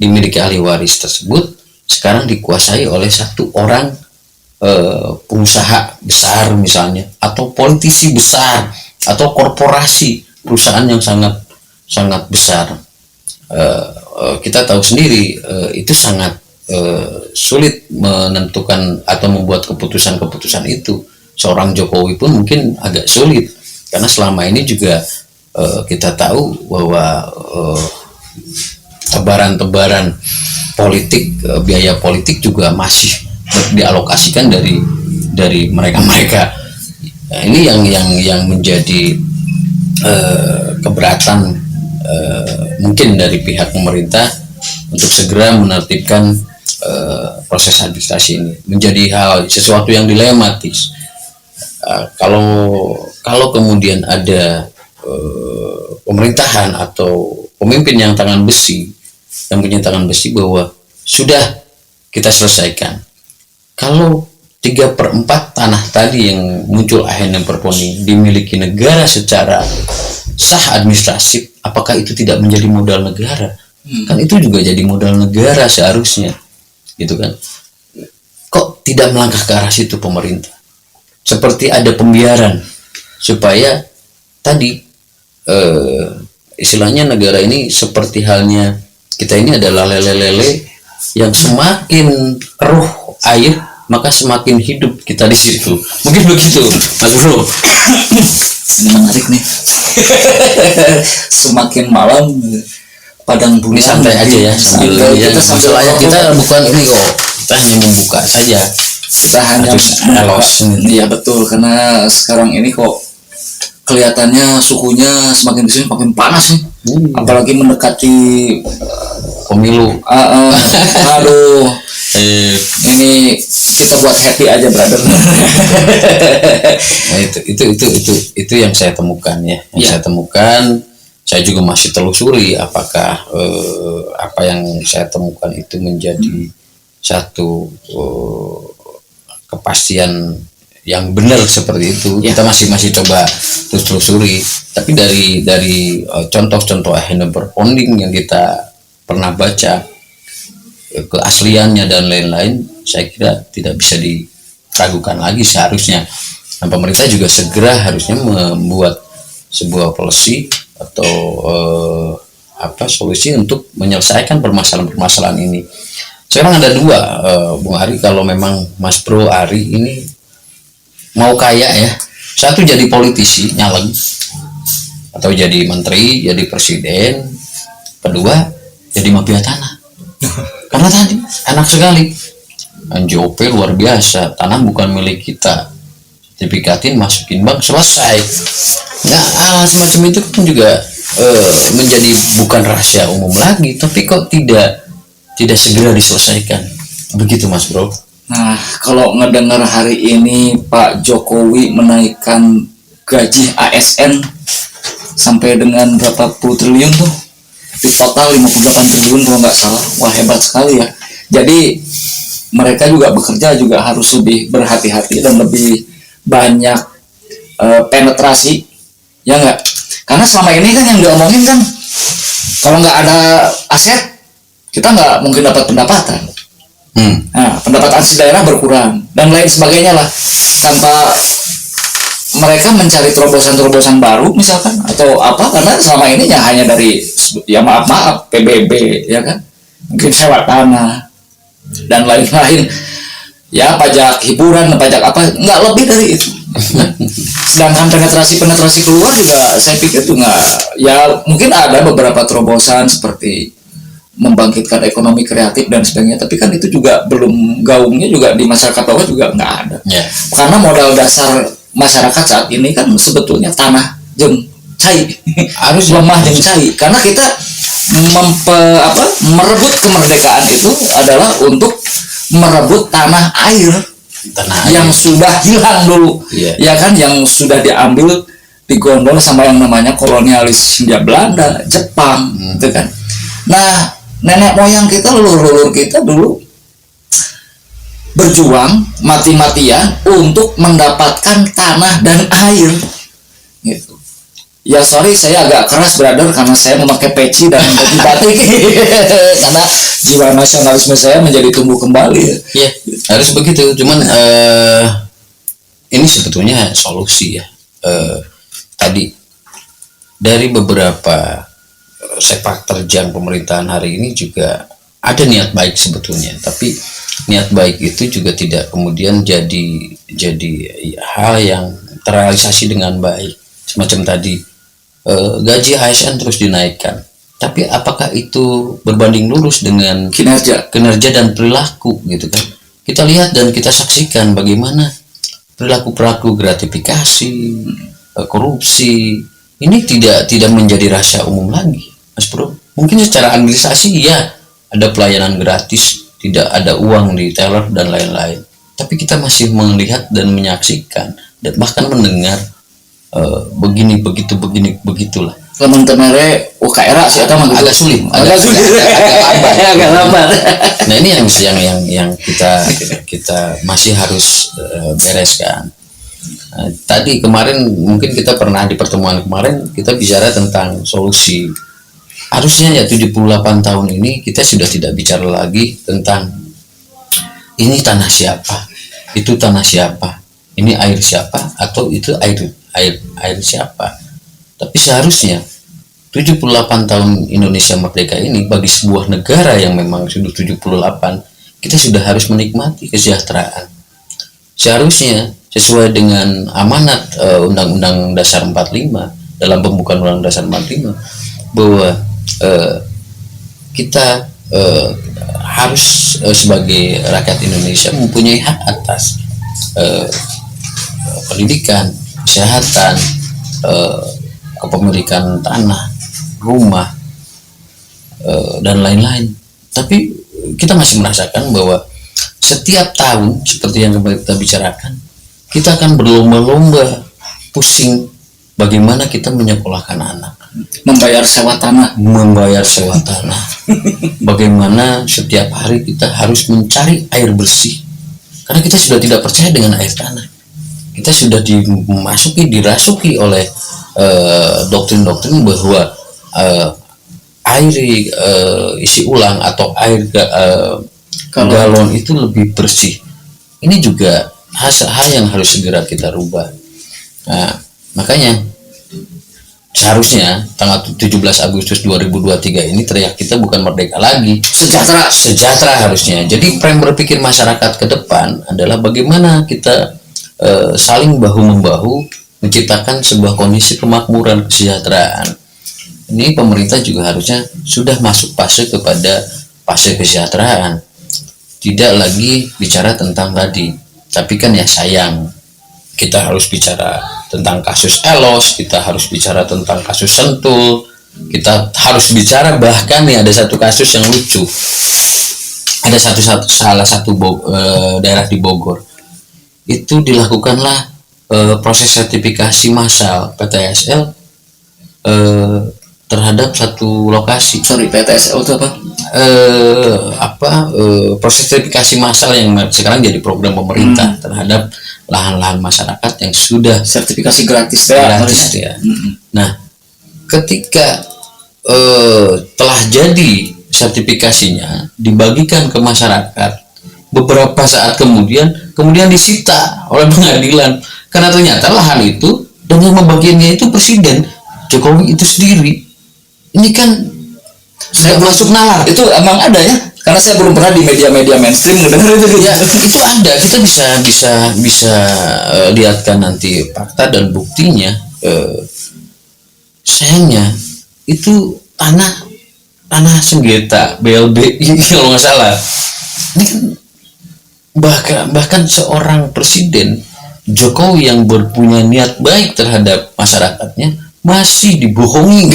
dimiliki ahli waris tersebut sekarang dikuasai oleh satu orang pengusaha besar misalnya, atau politisi besar, atau korporasi perusahaan yang sangat besar. Kita tahu sendiri itu sangat sulit menentukan atau membuat keputusan-keputusan itu. Seorang Jokowi pun mungkin agak sulit, karena selama ini juga kita tahu bahwa tebaran-tebaran politik, biaya politik juga masih dialokasikan dari mereka. Nah, ini yang menjadi keberatan mungkin dari pihak pemerintah untuk segera menertibkan proses administrasi ini, menjadi sesuatu yang dilematis. Kalau kemudian ada pemerintahan atau pemimpin yang punya tangan besi bahwa sudah kita selesaikan. Kalau 3/4 tanah tadi yang muncul ahenom berponding dimiliki negara secara sah administratif, apakah itu tidak menjadi modal negara? Kan itu juga jadi modal negara seharusnya, gitu kan? Kok tidak melangkah ke arah situ pemerintah? Seperti ada pembiaran supaya tadi istilahnya negara ini seperti halnya kita ini adalah lele-lele yang semakin keruh air maka semakin hidup kita di situ. Mungkin begitu, Mas Bro. Ini menarik nih. Semakin malam padang bulan. Ini santai aja ya, sambil kita bukan ini kok. Kita hanya membuka saja. Kita hanya elos. Iya betul, karena sekarang ini kok kelihatannya suhunya semakin kesini semakin panas nih. Apalagi mendekati pemilu. Aduh. Ini kita buat happy aja, brother. Nah, itu yang saya temukan ya. Saya temukan, saya juga masih telusuri apakah apa yang saya temukan itu menjadi satu kepastian yang benar seperti itu. Kita masih coba telusuri. Tapi dari contoh-contoh ahenom berponding yang kita pernah baca, keasliannya dan lain-lain, saya kira tidak bisa diragukan lagi seharusnya. Dan pemerintah juga segera harusnya membuat sebuah policy atau solusi untuk menyelesaikan permasalahan ini. Sekarang ada dua, Bung Ari, kalau memang Mas Bro Ari ini mau kaya ya, satu jadi politisi nyalek atau jadi menteri, jadi presiden, kedua jadi mafia tanah. Karena tadi enak sekali, NJOP luar biasa, tanah bukan milik kita, sertifikatin, masukin bank, selesai. Nah, semacam itu pun juga menjadi bukan rahasia umum lagi, tapi kok tidak segera diselesaikan, begitu Mas Bro. Nah, kalau ngedengar hari ini Pak Jokowi menaikkan gaji ASN sampai dengan berapa puluh triliun tuh, di total 58 triliun kalau nggak salah. Wah, hebat sekali ya. Jadi mereka juga bekerja juga harus lebih berhati-hati dan lebih banyak penetrasi, ya nggak? Karena selama ini kan yang diomongin kan, kalau nggak ada aset kita nggak mungkin dapat pendapatan. Nah, pendapatan si daerah berkurang dan lain sebagainya lah, tanpa mereka mencari terobosan-terobosan baru misalkan atau apa, karena selama ini ya hanya dari ya maaf PBB ya kan, mungkin sewa tanah dan lain-lain ya, pajak hiburan, pajak apa, nggak lebih dari itu. Sedangkan penetrasi keluar juga saya pikir juga ya mungkin ada beberapa terobosan seperti membangkitkan ekonomi kreatif dan sebagainya, tapi kan itu juga belum gaungnya juga di masyarakat bawah juga nggak ada. Karena modal dasar masyarakat saat ini kan sebetulnya tanah jeng cai, harus lemah jeng cai, karena kita merebut kemerdekaan itu adalah untuk merebut tanah air yang sudah hilang dulu, ya kan, yang sudah diambil, digondol sama yang namanya kolonialis Hindia Belanda, Jepang, gitu kan. Nah, nenek moyang kita, leluhur kita dulu berjuang mati-matian untuk mendapatkan tanah dan air, gitu. Ya sorry, saya agak keras brother karena saya memakai peci dan topi batik karena jiwa nasionalisme saya menjadi tumbuh kembali. Ya, harus begitu. Cuman ini sebetulnya solusi ya. Tadi dari beberapa sepak terjang pemerintahan hari ini juga ada niat baik sebetulnya, tapi niat baik itu juga tidak kemudian jadi hal yang terrealisasi dengan baik. Semacam tadi gaji ASN terus dinaikkan, tapi apakah itu berbanding lurus dengan kinerja dan perilaku, gitu kan? Kita lihat dan kita saksikan bagaimana perilaku gratifikasi, korupsi ini tidak menjadi rahasia umum lagi, Mas Bro. Mungkin secara administrasi ya ada pelayanan gratis, tidak ada uang di teller dan lain-lain, tapi kita masih melihat dan menyaksikan dan bahkan mendengar begini begitulah. Lamun temere UKR sih atau agak sulit, agak lambat. Nah, ini yang kita masih harus bereskan. Tadi kemarin mungkin kita pernah di pertemuan kemarin kita bicara tentang solusi. Harusnya ya 78 tahun ini kita sudah tidak bicara lagi tentang ini tanah siapa, itu tanah siapa, ini air siapa, atau itu air siapa. Tapi seharusnya 78 tahun Indonesia merdeka ini bagi sebuah negara yang memang sudah 78, kita sudah harus menikmati kesejahteraan. Seharusnya sesuai dengan amanat Undang-Undang Dasar 45 dalam pembukaan Undang-Undang Dasar 45 bahwa kita harus sebagai rakyat Indonesia mempunyai hak atas pendidikan, kesehatan, kepemilikan tanah, rumah, dan lain-lain. Tapi kita masih merasakan bahwa setiap tahun seperti yang kemarin kita bicarakan, kita akan berlomba-lomba pusing bagaimana kita menyekolahkan anak, membayar sewa tanah, bagaimana setiap hari kita harus mencari air bersih karena kita sudah tidak percaya dengan air tanah. Kita sudah dirasuki oleh doktrin-doktrin bahwa air isi ulang atau air galon itu lebih bersih. Ini juga hal yang harus segera kita rubah. Nah, makanya seharusnya tanggal 17 Agustus 2023 ini teriak kita bukan merdeka lagi, sejahtera harusnya. Jadi frame berpikir masyarakat ke depan adalah bagaimana kita saling bahu-membahu menciptakan sebuah kondisi kemakmuran, kesejahteraan. Ini pemerintah juga harusnya sudah masuk fase kesejahteraan. Tidak lagi bicara tentang tadi, tapi kan ya sayang, kita harus bicara tentang kasus Elos, kita harus bicara tentang kasus Sentul, kita harus bicara bahkan nih ada satu kasus yang lucu. Ada salah satu daerah di Bogor itu dilakukanlah proses sertifikasi massal PTSL terhadap satu lokasi. PTSL itu apa? Proses sertifikasi massal yang sekarang jadi program pemerintah terhadap lahan-lahan masyarakat yang sudah sertifikasi gratis ya. Nah, ketika telah jadi sertifikasinya dibagikan ke masyarakat beberapa saat kemudian disita oleh pengadilan karena ternyata lahan itu dan yang membagiannya itu Presiden Jokowi itu sendiri. Ini kan Saya sudah masuk nalar. Itu emang ada ya? Karena saya belum pernah di media-media mainstream mendengar itu. Ya itu ada, kita bisa lihatkan nanti fakta dan buktinya. Sayangnya itu tanah sengketa BLB kalau nggak salah. Ini kan bahkan seorang presiden Jokowi yang berpunya niat baik terhadap masyarakatnya masih dibully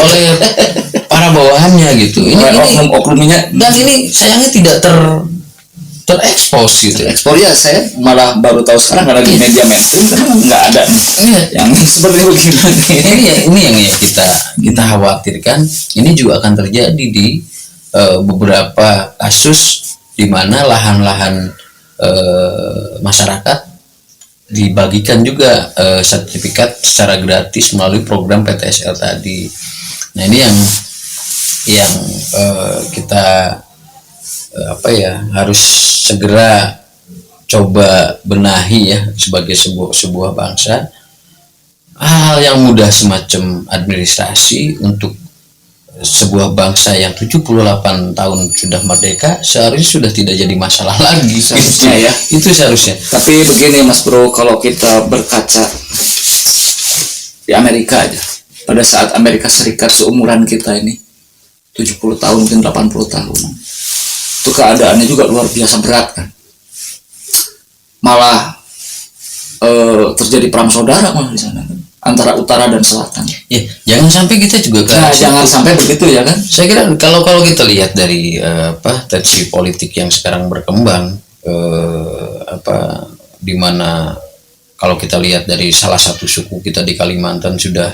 oleh para bawahannya gitu. Ini oknumnya dan ini sayangnya tidak terekspos gitu. ekspor ya, saya malah baru tahu sekarang karena di media mainstream karena nggak ada yang seperti begini. Ini yang ya kita khawatirkan. Ini juga akan terjadi di beberapa kasus di mana lahan-lahan masyarakat dibagikan juga sertifikat secara gratis melalui program PTSL tadi. Nah ini yang kita harus segera coba benahi ya sebagai sebuah bangsa. Hal yang mudah semacam administrasi untuk sebuah bangsa yang 78 tahun sudah merdeka seharusnya sudah tidak jadi masalah lagi seharusnya ya. Itu seharusnya. Tapi begini Mas Bro, kalau kita berkaca di Amerika aja, pada saat Amerika Serikat seumuran kita ini 70 tahun mungkin 80 tahun, itu keadaannya juga luar biasa berat kan, malah terjadi perang saudara malah di sana kan, antara utara dan selatan. Ya, jangan sampai kita juga jangan sampai begitu ya kan. Saya kira kalau kita lihat dari tensi politik yang sekarang berkembang, di mana kalau kita lihat dari salah satu suku kita di Kalimantan sudah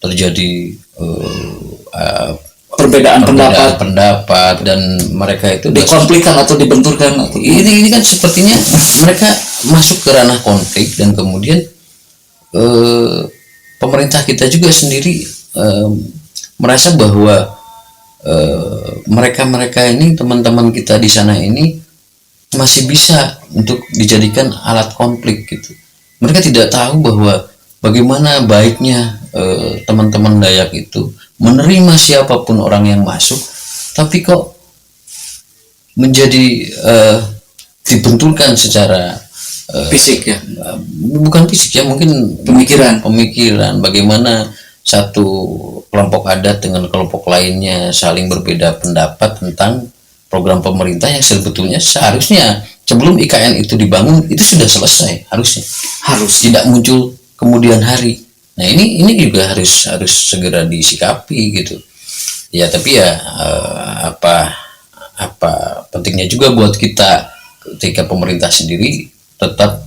terjadi perbedaan pendapat dan mereka itu dikonflikkan atau dibenturkan atau ini kan sepertinya mereka masuk ke ranah konflik dan kemudian pemerintah kita juga sendiri merasa bahwa mereka ini teman-teman kita di sana ini masih bisa untuk dijadikan alat konflik gitu. Mereka tidak tahu bahwa bagaimana baiknya teman-teman Dayak itu menerima siapapun orang yang masuk, tapi kok menjadi dibenturkan secara fisik ya, bukan fisik ya, mungkin pemikiran bagaimana satu kelompok adat dengan kelompok lainnya saling berbeda pendapat tentang program pemerintah yang sebetulnya seharusnya sebelum IKN itu dibangun itu sudah selesai, harus tidak muncul kemudian hari. Nah ini juga harus segera disikapi gitu ya. Tapi ya apa pentingnya juga buat kita ketika pemerintah sendiri tetap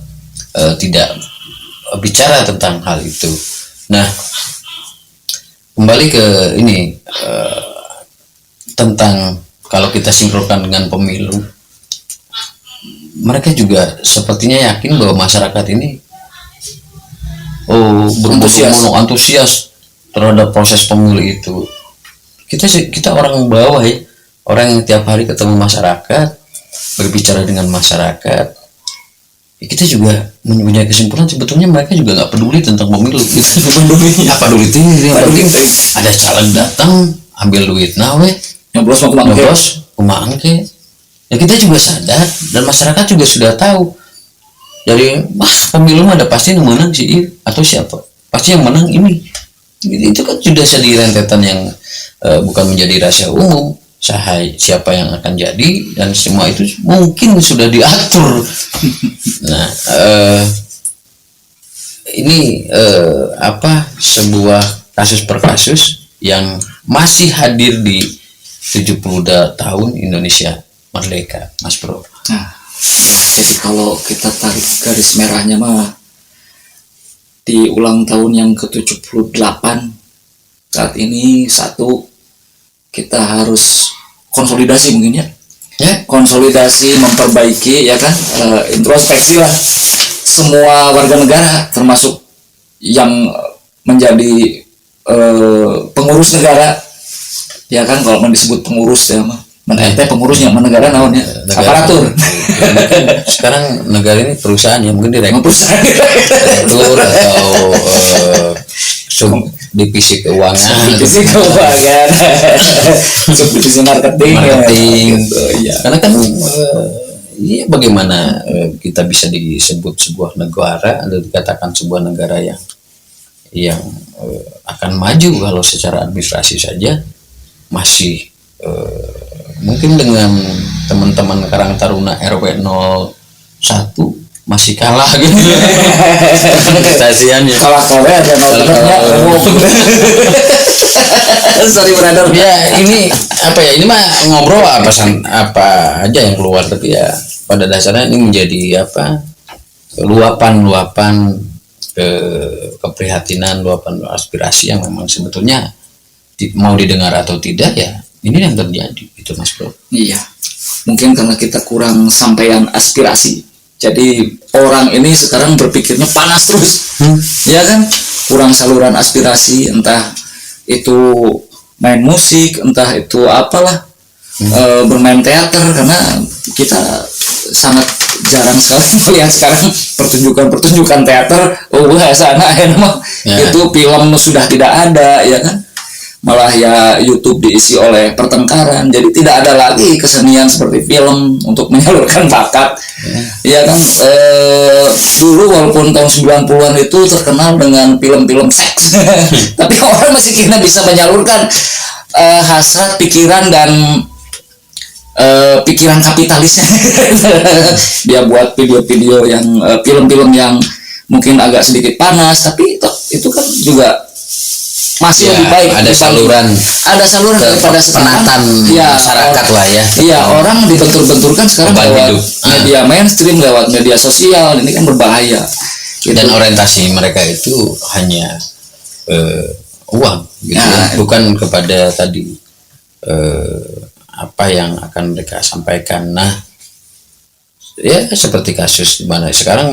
tidak bicara tentang hal itu. Nah kembali ke ini tentang kalau kita sinkronkan dengan pemilu, mereka juga sepertinya yakin bahwa masyarakat ini berbondong-bondong antusias terhadap proses pemilu itu. Kita orang bawah ya, orang yang tiap hari ketemu masyarakat, berbicara dengan masyarakat, ya kita juga mempunyai kesimpulan sebetulnya mereka juga nggak peduli tentang pemilu. Apa peduli itu? Yang penting ada caleg datang ambil duit nawe, nyoblos kumangke. Ya kita juga sadar dan masyarakat juga sudah tahu. Jadi pemilu ada pasti yang menang sih atau siapa, pasti yang menang ini. Itu kan sudah jadi rentetan yang bukan menjadi rahasia umum. Siapa yang akan jadi dan semua itu mungkin sudah diatur. Nah ini sebuah kasus per kasus yang masih hadir di 70 tahun Indonesia merdeka, Mas Bro. Nah, jadi kalau kita tarik garis merahnya mah di ulang tahun yang ke-78 saat ini kita harus konsolidasi mungkin ya, konsolidasi, memperbaiki ya kan, introspeksi lah semua warga negara termasuk yang menjadi pengurus negara ya kan, kalau disebut pengurus ya mah ente pengurusnya, negara naonnya aparatur. Sekarang negara ini perusahaan ya, mungkin direktur Perusahaan atau divisi keuangan, divisi keuangan, subdivisi marketing, gitu, ya. Karena kan ya bagaimana kita bisa disebut sebuah negara atau dikatakan sebuah negara yang akan maju kalau secara administrasi saja masih mungkin dengan teman-teman Karang Taruna RW 01 masih kalah gitu. Stasiunnya kalah ada sorry brother. Ya ini apa ya, ini mah ngobrol apa aja yang keluar, tapi ya pada dasarnya ini menjadi apa, luapan keprihatinan, luapan aspirasi yang memang sebetulnya mau didengar atau tidak ya ini yang terjadi itu Mas Bro. Iya, mungkin karena kita kurang sampaian aspirasi, jadi orang ini sekarang berpikirnya panas terus, ya kan, kurang saluran aspirasi, entah itu main musik, entah itu apalah, bermain teater, karena kita sangat jarang sekali melihat sekarang pertunjukan teater. Sana itu film sudah tidak ada, ya kan, malah ya YouTube diisi oleh pertengkaran, jadi tidak ada lagi kesenian seperti film untuk menyalurkan bakat, ya kan. Dulu walaupun tahun 90-an itu terkenal dengan film-film seks tapi orang masih kira bisa menyalurkan hasrat pikiran dan pikiran kapitalisnya. Dia buat video-video yang film-film yang mungkin agak sedikit panas, tapi itu kan juga masih lebih baik, ada saluran daripada penatan masyarakat lah ya. Iya, orang dibentur-benturkan sekarang lewat media mainstream, lewat media sosial, ini kan berbahaya gitu. Dan orientasi mereka itu hanya uang gitu, bukan kepada tadi apa yang akan mereka sampaikan. Nah ya seperti kasus di mana sekarang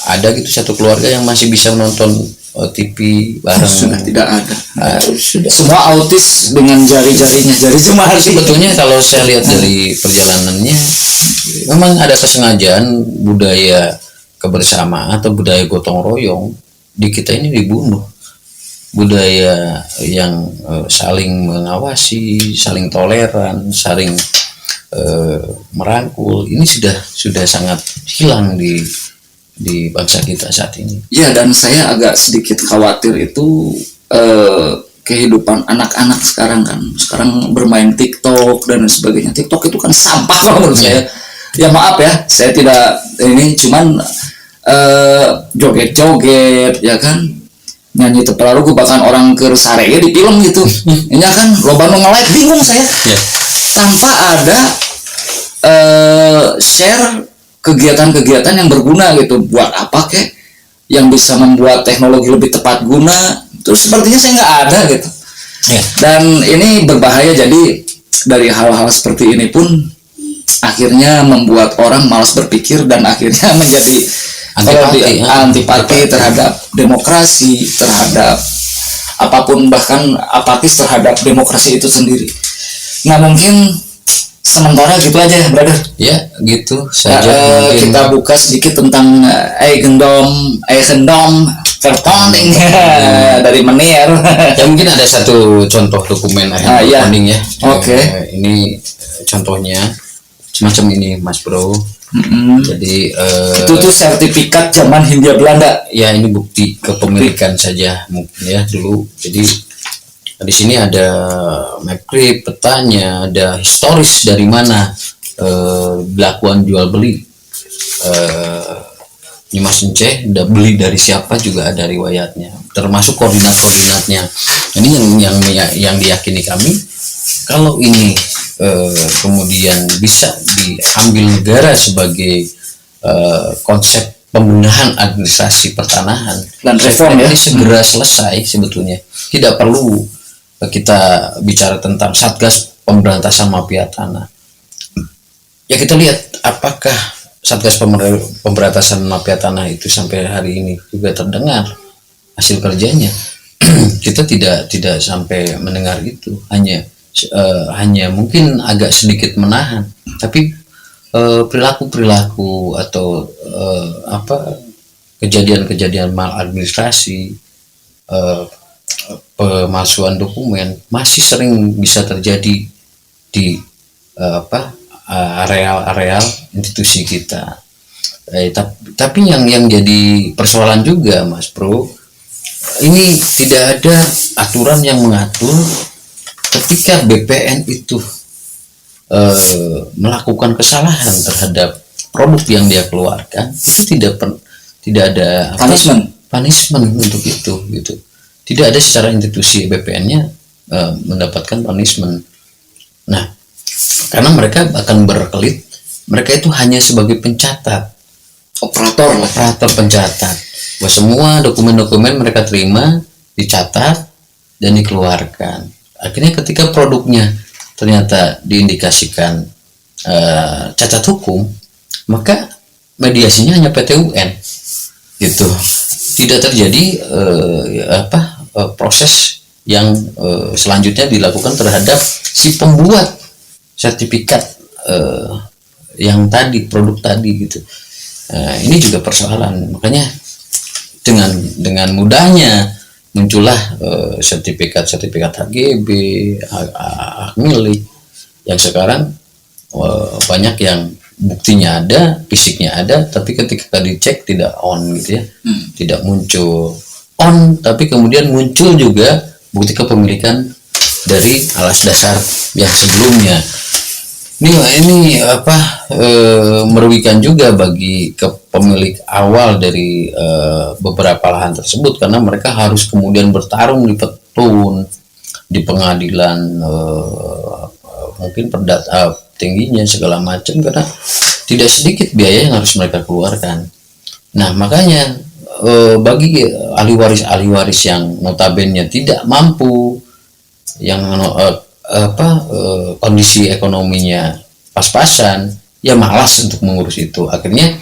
ada gitu satu keluarga yang masih bisa menonton TV bareng. Sudah tidak ada. Sudah. Semua autis dengan jari-jarinya, jari jemari. Sebetulnya kalau saya lihat dari perjalanannya, memang ada kesengajaan budaya kebersamaan atau budaya gotong royong di kita ini dibunuh. Budaya yang saling mengawasi, saling toleran, saling merangkul, ini sudah sangat hilang di bangsa kita saat ini. Ya, dan saya agak sedikit khawatir itu kehidupan anak-anak sekarang kan. Sekarang bermain TikTok dan sebagainya. TikTok itu kan sampah kalau menurut saya. Ya maaf ya, saya tidak ini cuman joget-joget ya kan. Nyanyi tepelarugu, bahkan orang ke sarege di film gitu. Ini kan loba nu nge-like, bingung saya. Tanpa ada share kegiatan-kegiatan yang berguna gitu, buat apa kek yang bisa membuat teknologi lebih tepat guna, terus sepertinya saya nggak ada gitu. Dan ini berbahaya, jadi dari hal-hal seperti ini pun akhirnya membuat orang malas berpikir dan akhirnya menjadi antipati terhadap demokrasi, terhadap apapun, bahkan apatis terhadap demokrasi itu sendiri. Nah mungkin sementara gitu aja brother ya, gitu saja. Kita buka sedikit tentang eigendom vertoning dari Menir. Ya mungkin ada satu contoh dokumen vertoning ya. Ini contohnya semacam ini Mas Bro. Jadi itu tuh sertifikat zaman Hindia Belanda. Ya ini bukti kepemilikan saja mungkin ya dulu. Jadi di sini ada map grip, petanya, ada historis dari mana belakuan jual beli. Nyimas Enceh udah beli dari siapa juga ada riwayatnya, termasuk koordinat-koordinatnya. Ini yang diyakini kami, kalau ini kemudian bisa diambil negara sebagai konsep pembenahan administrasi pertanahan dan reform ya, ini segera selesai sebetulnya. Tidak perlu kita bicara tentang Satgas Pemberantasan Mafia Tanah. Ya kita lihat apakah Satgas Pemberantasan Mafia Tanah itu sampai hari ini juga terdengar hasil kerjanya. Kita tidak sampai mendengar itu, hanya hanya mungkin agak sedikit menahan, tapi perilaku-perilaku atau kejadian-kejadian maladministrasi, pemalsuan dokumen masih sering bisa terjadi di areal-areal institusi kita. Tapi yang jadi persoalan juga, Mas Bro, ini tidak ada aturan yang mengatur ketika BPN itu melakukan kesalahan terhadap produk yang dia keluarkan, itu tidak ada punishment untuk itu gitu. Tidak ada secara institusi BPN-nya mendapatkan punishment. Nah, karena mereka akan berkelit, mereka itu hanya sebagai pencatat, operator pencatat, bahwa semua dokumen-dokumen mereka terima, dicatat dan dikeluarkan. Akhirnya ketika produknya ternyata diindikasikan cacat hukum, maka mediasinya hanya PT UN gitu. Tidak terjadi proses yang selanjutnya dilakukan terhadap si pembuat sertifikat yang tadi, produk tadi gitu. Ini juga persoalan. Makanya dengan mudahnya muncullah sertifikat HGB, hak milik, yang sekarang banyak yang buktinya ada, fisiknya ada, tapi ketika dicek tidak on gitu ya, tidak muncul on, tapi kemudian muncul juga bukti kepemilikan dari alas dasar yang sebelumnya. Ini merugikan juga bagi pemilik awal dari beberapa lahan tersebut, karena mereka harus kemudian bertarung di petun, di pengadilan mungkin perdata tingginya segala macam, karena tidak sedikit biaya yang harus mereka keluarkan. Nah, makanya bagi ahli waris yang notabene tidak mampu, yang kondisi ekonominya pas-pasan, ya malas untuk mengurus itu. Akhirnya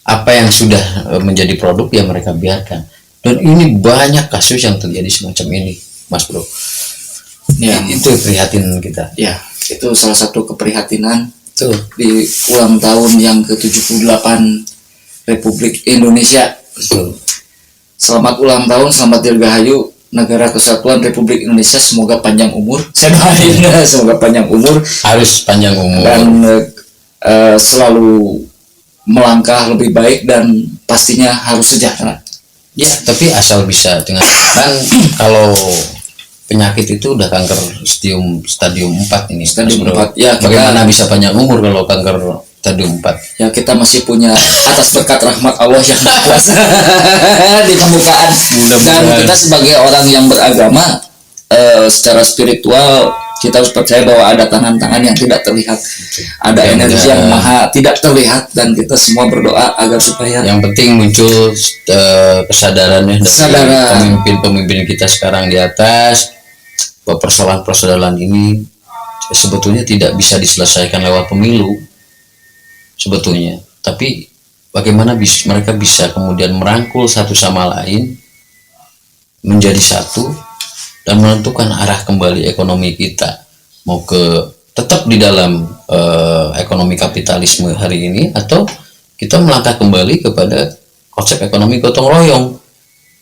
apa yang sudah menjadi produk ya mereka biarkan. Dan ini banyak kasus yang terjadi semacam ini, Mas Bro. Ya, itu prihatin kita. Ya, itu salah satu keprihatinan tuh di ulang tahun yang ke-78 Republik Indonesia. Betul. Selamat ulang tahun, selamat dirgahayu Negara Kesatuan Republik Indonesia, semoga panjang umur. Saya doain semoga panjang umur, harus panjang umur dan selalu melangkah lebih baik, dan pastinya harus sejahtera. Ya, tapi asal bisa dengan kan kalau penyakit itu udah kanker stadium 4 ini. Stadium 4. Ya, bagaimana bisa panjang umur kalau kanker stadium 4? Ya, kita masih punya atas berkat rahmat Allah yang kuasa di permukaan. Dan kita sebagai orang yang beragama, secara spiritual kita harus percaya bahwa ada tangan-tangan yang tidak terlihat, ada energi yang maha tidak terlihat, dan kita semua berdoa agar supaya yang penting muncul kesadarannya dari pemimpin-pemimpin kita sekarang di atas, bahwa persoalan-persoalan ini sebetulnya tidak bisa diselesaikan lewat pemilu sebetulnya, tapi bagaimana mereka bisa kemudian merangkul satu sama lain menjadi satu dan menentukan arah kembali ekonomi kita, mau tetap di dalam ekonomi kapitalisme hari ini, atau kita melangkah kembali kepada konsep ekonomi gotong royong.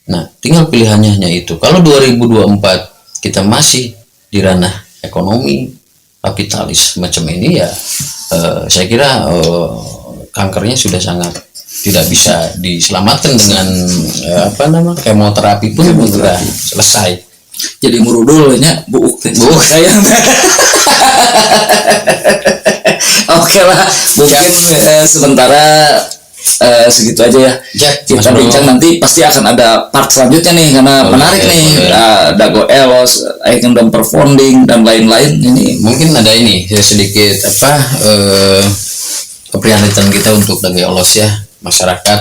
Nah, tinggal pilihannya hanya itu. Kalau 2024 kita masih di ranah ekonomi kapitalis semacam ini, ya saya kira kankernya sudah sangat tidak bisa diselamatkan dengan kemoterapi pun sudah selesai. Jadi murudulnya buuk saya. Oke lah, mungkin sementara segitu aja ya. Kita bincang, nanti pasti akan ada part selanjutnya nih, karena menarik nih. Dago Elos, Eigendom Performing dan lain-lain. Ini mungkin ada ini sedikit keprihatinan kita untuk Dago Elos ya, masyarakat,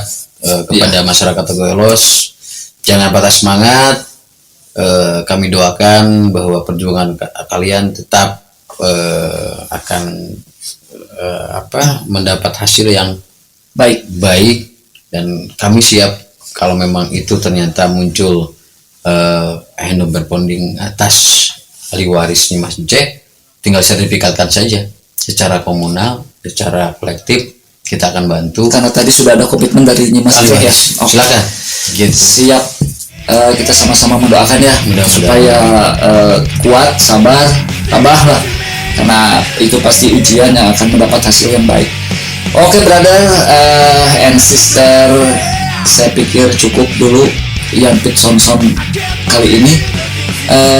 kepada masyarakat Dago Elos, jangan patah semangat. Kami doakan bahwa perjuangan kalian tetap akan mendapat hasil yang baik, dan kami siap kalau memang itu ternyata muncul Eigendom Performing atas ahli warisnya Mas Jack, tinggal sertifikatkan saja secara komunal, secara kolektif kita akan bantu. Karena tadi sudah ada komitmen dari Nyimas juga ya. Oke. Silakan. Gitu. Siap. Kita sama-sama mendoakan ya Mudah-mudahan. supaya kuat, sabar, tabah lah, karena itu pasti ujian yang akan mendapat hasil yang baik. Oke brother and sister, saya pikir cukup dulu yang tips son kali ini.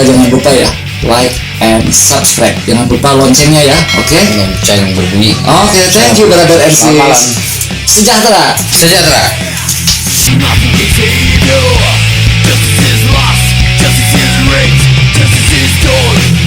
Jangan lupa ya like and subscribe, jangan lupa loncengnya ya. Oke. Lonceng berbunyi. Oke, thank you brother and Selamat malam. sis. Sejahtera. Sejahtera. Justice is lost, justice is raped, justice is gone.